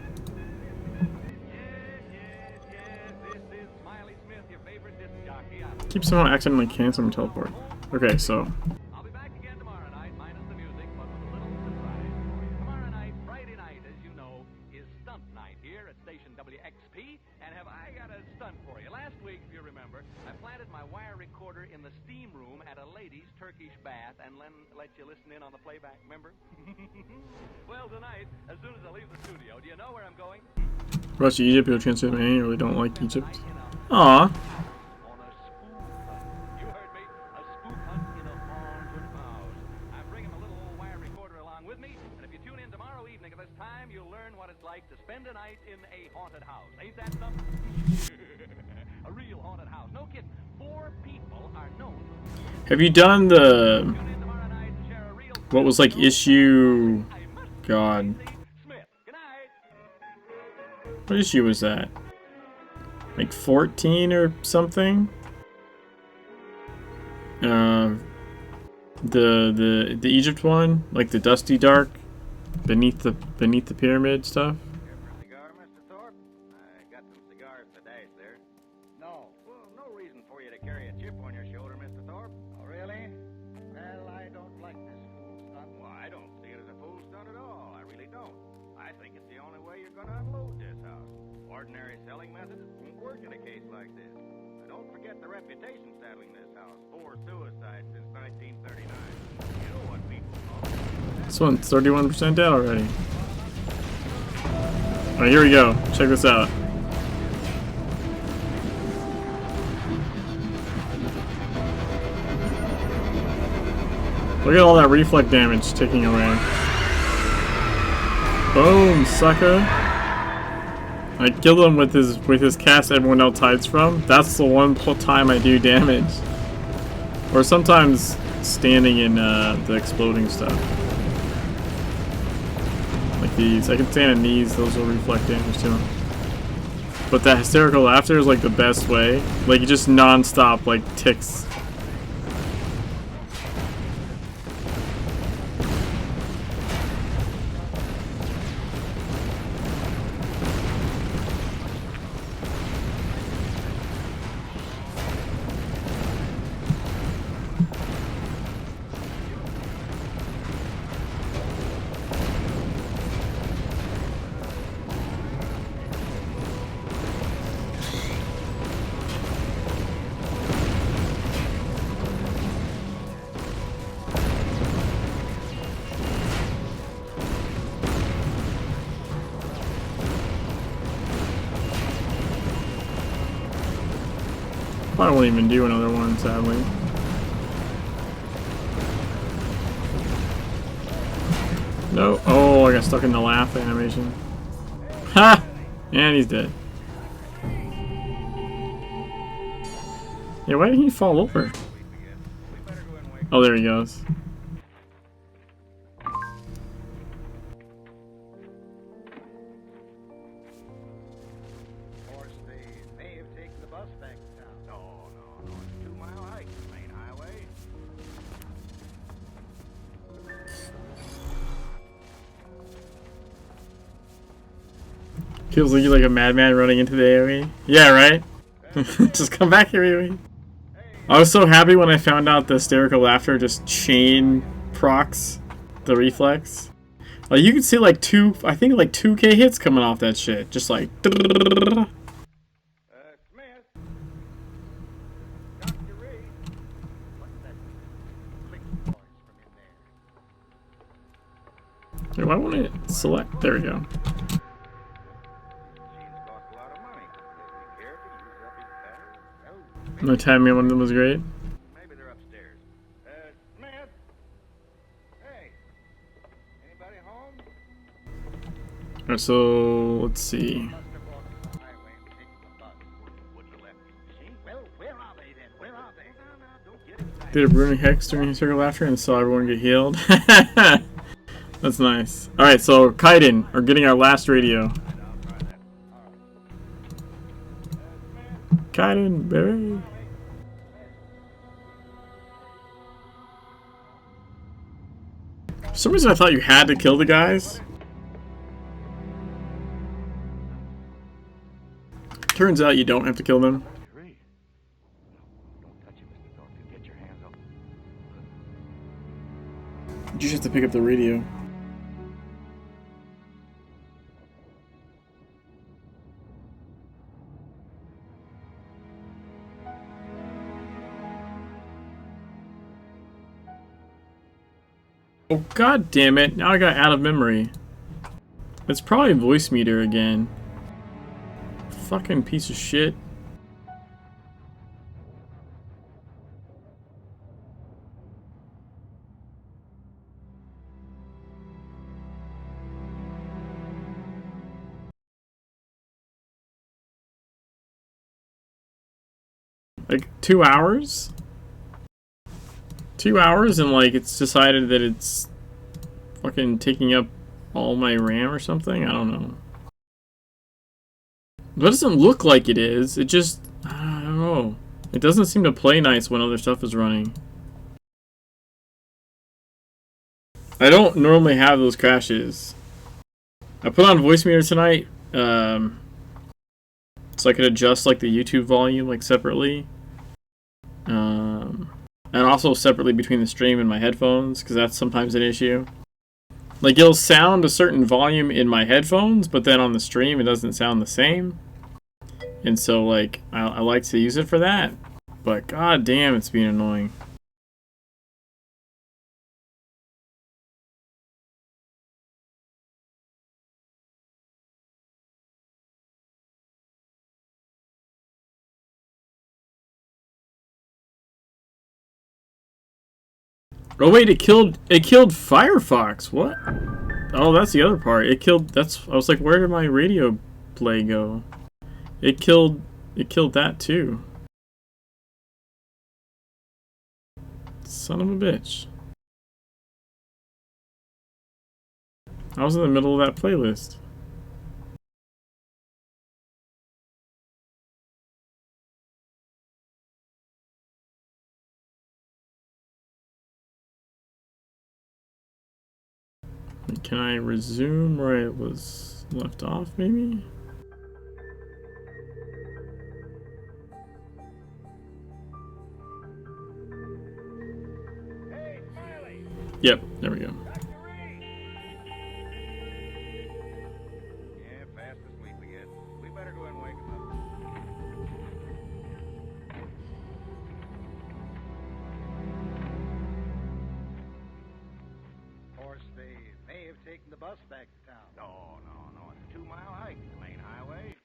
Keep somehow accidentally canceling my teleport. Okay, so... I'll be back again tomorrow night, minus the music, but with a little surprise for you. Tomorrow night, Friday night, as you know, is stunt night here at station WXP, and have I got a stunt for you. Last week, if you remember, I planted my wire recorder in the steam room at a lady's Turkish bath and let you listen in on the playback, remember? Well, tonight, as soon as I leave the studio, do you know where I'm going? Russia, Egypt, you'll transfer me. I really don't like Egypt. Aww. To spend a night in a haunted house. Ain't that something? A real haunted house. No kidding. 4 people are known. Have you done the... What was like issue... God. What issue was that? Like 14 or something? The Egypt one? Like the Dusty Dark? Beneath the pyramid stuff? Cigar, Mr. Thorpe? I got some cigars in the dash there. No. Well, no reason for you to carry a chip on your shoulder, Mr. Thorpe. Oh, really? Well, I don't like this fool stunt. Well, I don't see it as a fool stunt at all. I really don't. I think it's the only way you're going to unload this house. Ordinary selling methods won't work in a case like this. Now, don't forget the reputation saddling this house. 4 suicides since 1939. You know what people call it. This one's 31% dead already. Alright, here we go. Check this out. Look at all that reflect damage taking away. Boom, sucker. I killed him with his cast everyone else hides from. That's the one time I do damage. Or sometimes standing in the exploding stuff. Like these. I can stand in these, those will reflect damage to them. But that hysterical laughter is like the best way. Like, you just non-stop, like, ticks. I won't even do another one, sadly. No. Oh, I got stuck in the laugh animation. Ha! And he's dead. Yeah, why didn't he fall over? Oh, there he goes. Feels like you're like a madman running into the AoE. Yeah, right? Just come back here, AoE. I was so happy when I found out the hysterical laughter just chain procs the reflex. Like you can see like I think like 2K hits coming off that shit. Just like. Wait, why won't it select? There we go. No time me one of them was great. Maybe they're upstairs. Smith? Hey. Anybody home? Alright, so let's see. Did a Bruning Hex during his circle of laughter and saw everyone get healed. That's nice. Alright, so Kaiden are getting our last radio. Kaiden, baby. For some reason I thought you had to kill the guys. Turns out you don't have to kill them. You just have to pick up the radio. Oh god damn it, now I got out of memory. It's probably voice meter again. Fucking piece of shit. Like 2 hours? 2 hours and like it's decided that it's fucking taking up all my RAM or something? I don't know. It doesn't look like it is. It just, I don't know. It doesn't seem to play nice when other stuff is running. I don't normally have those crashes. I put on voice meter tonight, so I could adjust like the YouTube volume like separately. And also separately between the stream and my headphones, because that's sometimes an issue. Like, it'll sound a certain volume in my headphones, but then on the stream it doesn't sound the same. And so, like, I like to use it for that. But god damn, it's being annoying. Oh wait, it killed Firefox. What? Oh, that's the other part. It killed. I was like, where did my radio play go? It killed that too. Son of a bitch. I was in the middle of that playlist. Can I resume where I was left off, maybe? Yep, there we go. Yeah, fast asleep again. We better go and wake him up. Of course, they may have taken the bus back to town. No. It's a 2-mile hike to the main highway.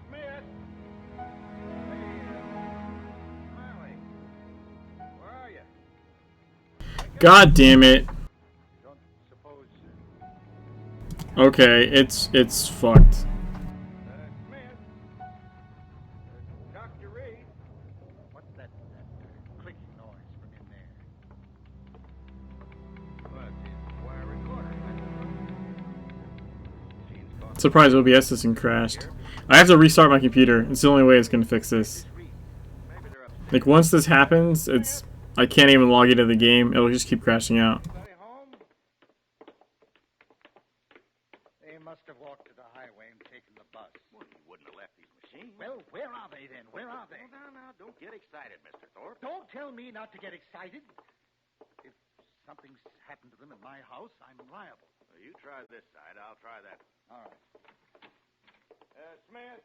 Smith! Smiley! Where are you? God damn it. Don't suppose... Okay, it's fucked. Smith? Dr. Reed? What's that clicking noise from in there? Well, it's a wire recorder. Surprised OBS isn't crashed. I have to restart my computer. It's the only way it's gonna fix this. Like once this happens, I can't even log into the game. It'll just keep crashing out. They must have walked to the highway and taken the bus. Well, he wouldn't have left me. Well, where are they then? Where are they? Now, don't get excited, Mr. Thorpe. Don't tell me not to get excited. If something's happened to them in my house, I'm liable. Well, you try this side, I'll try that. All right. Smith,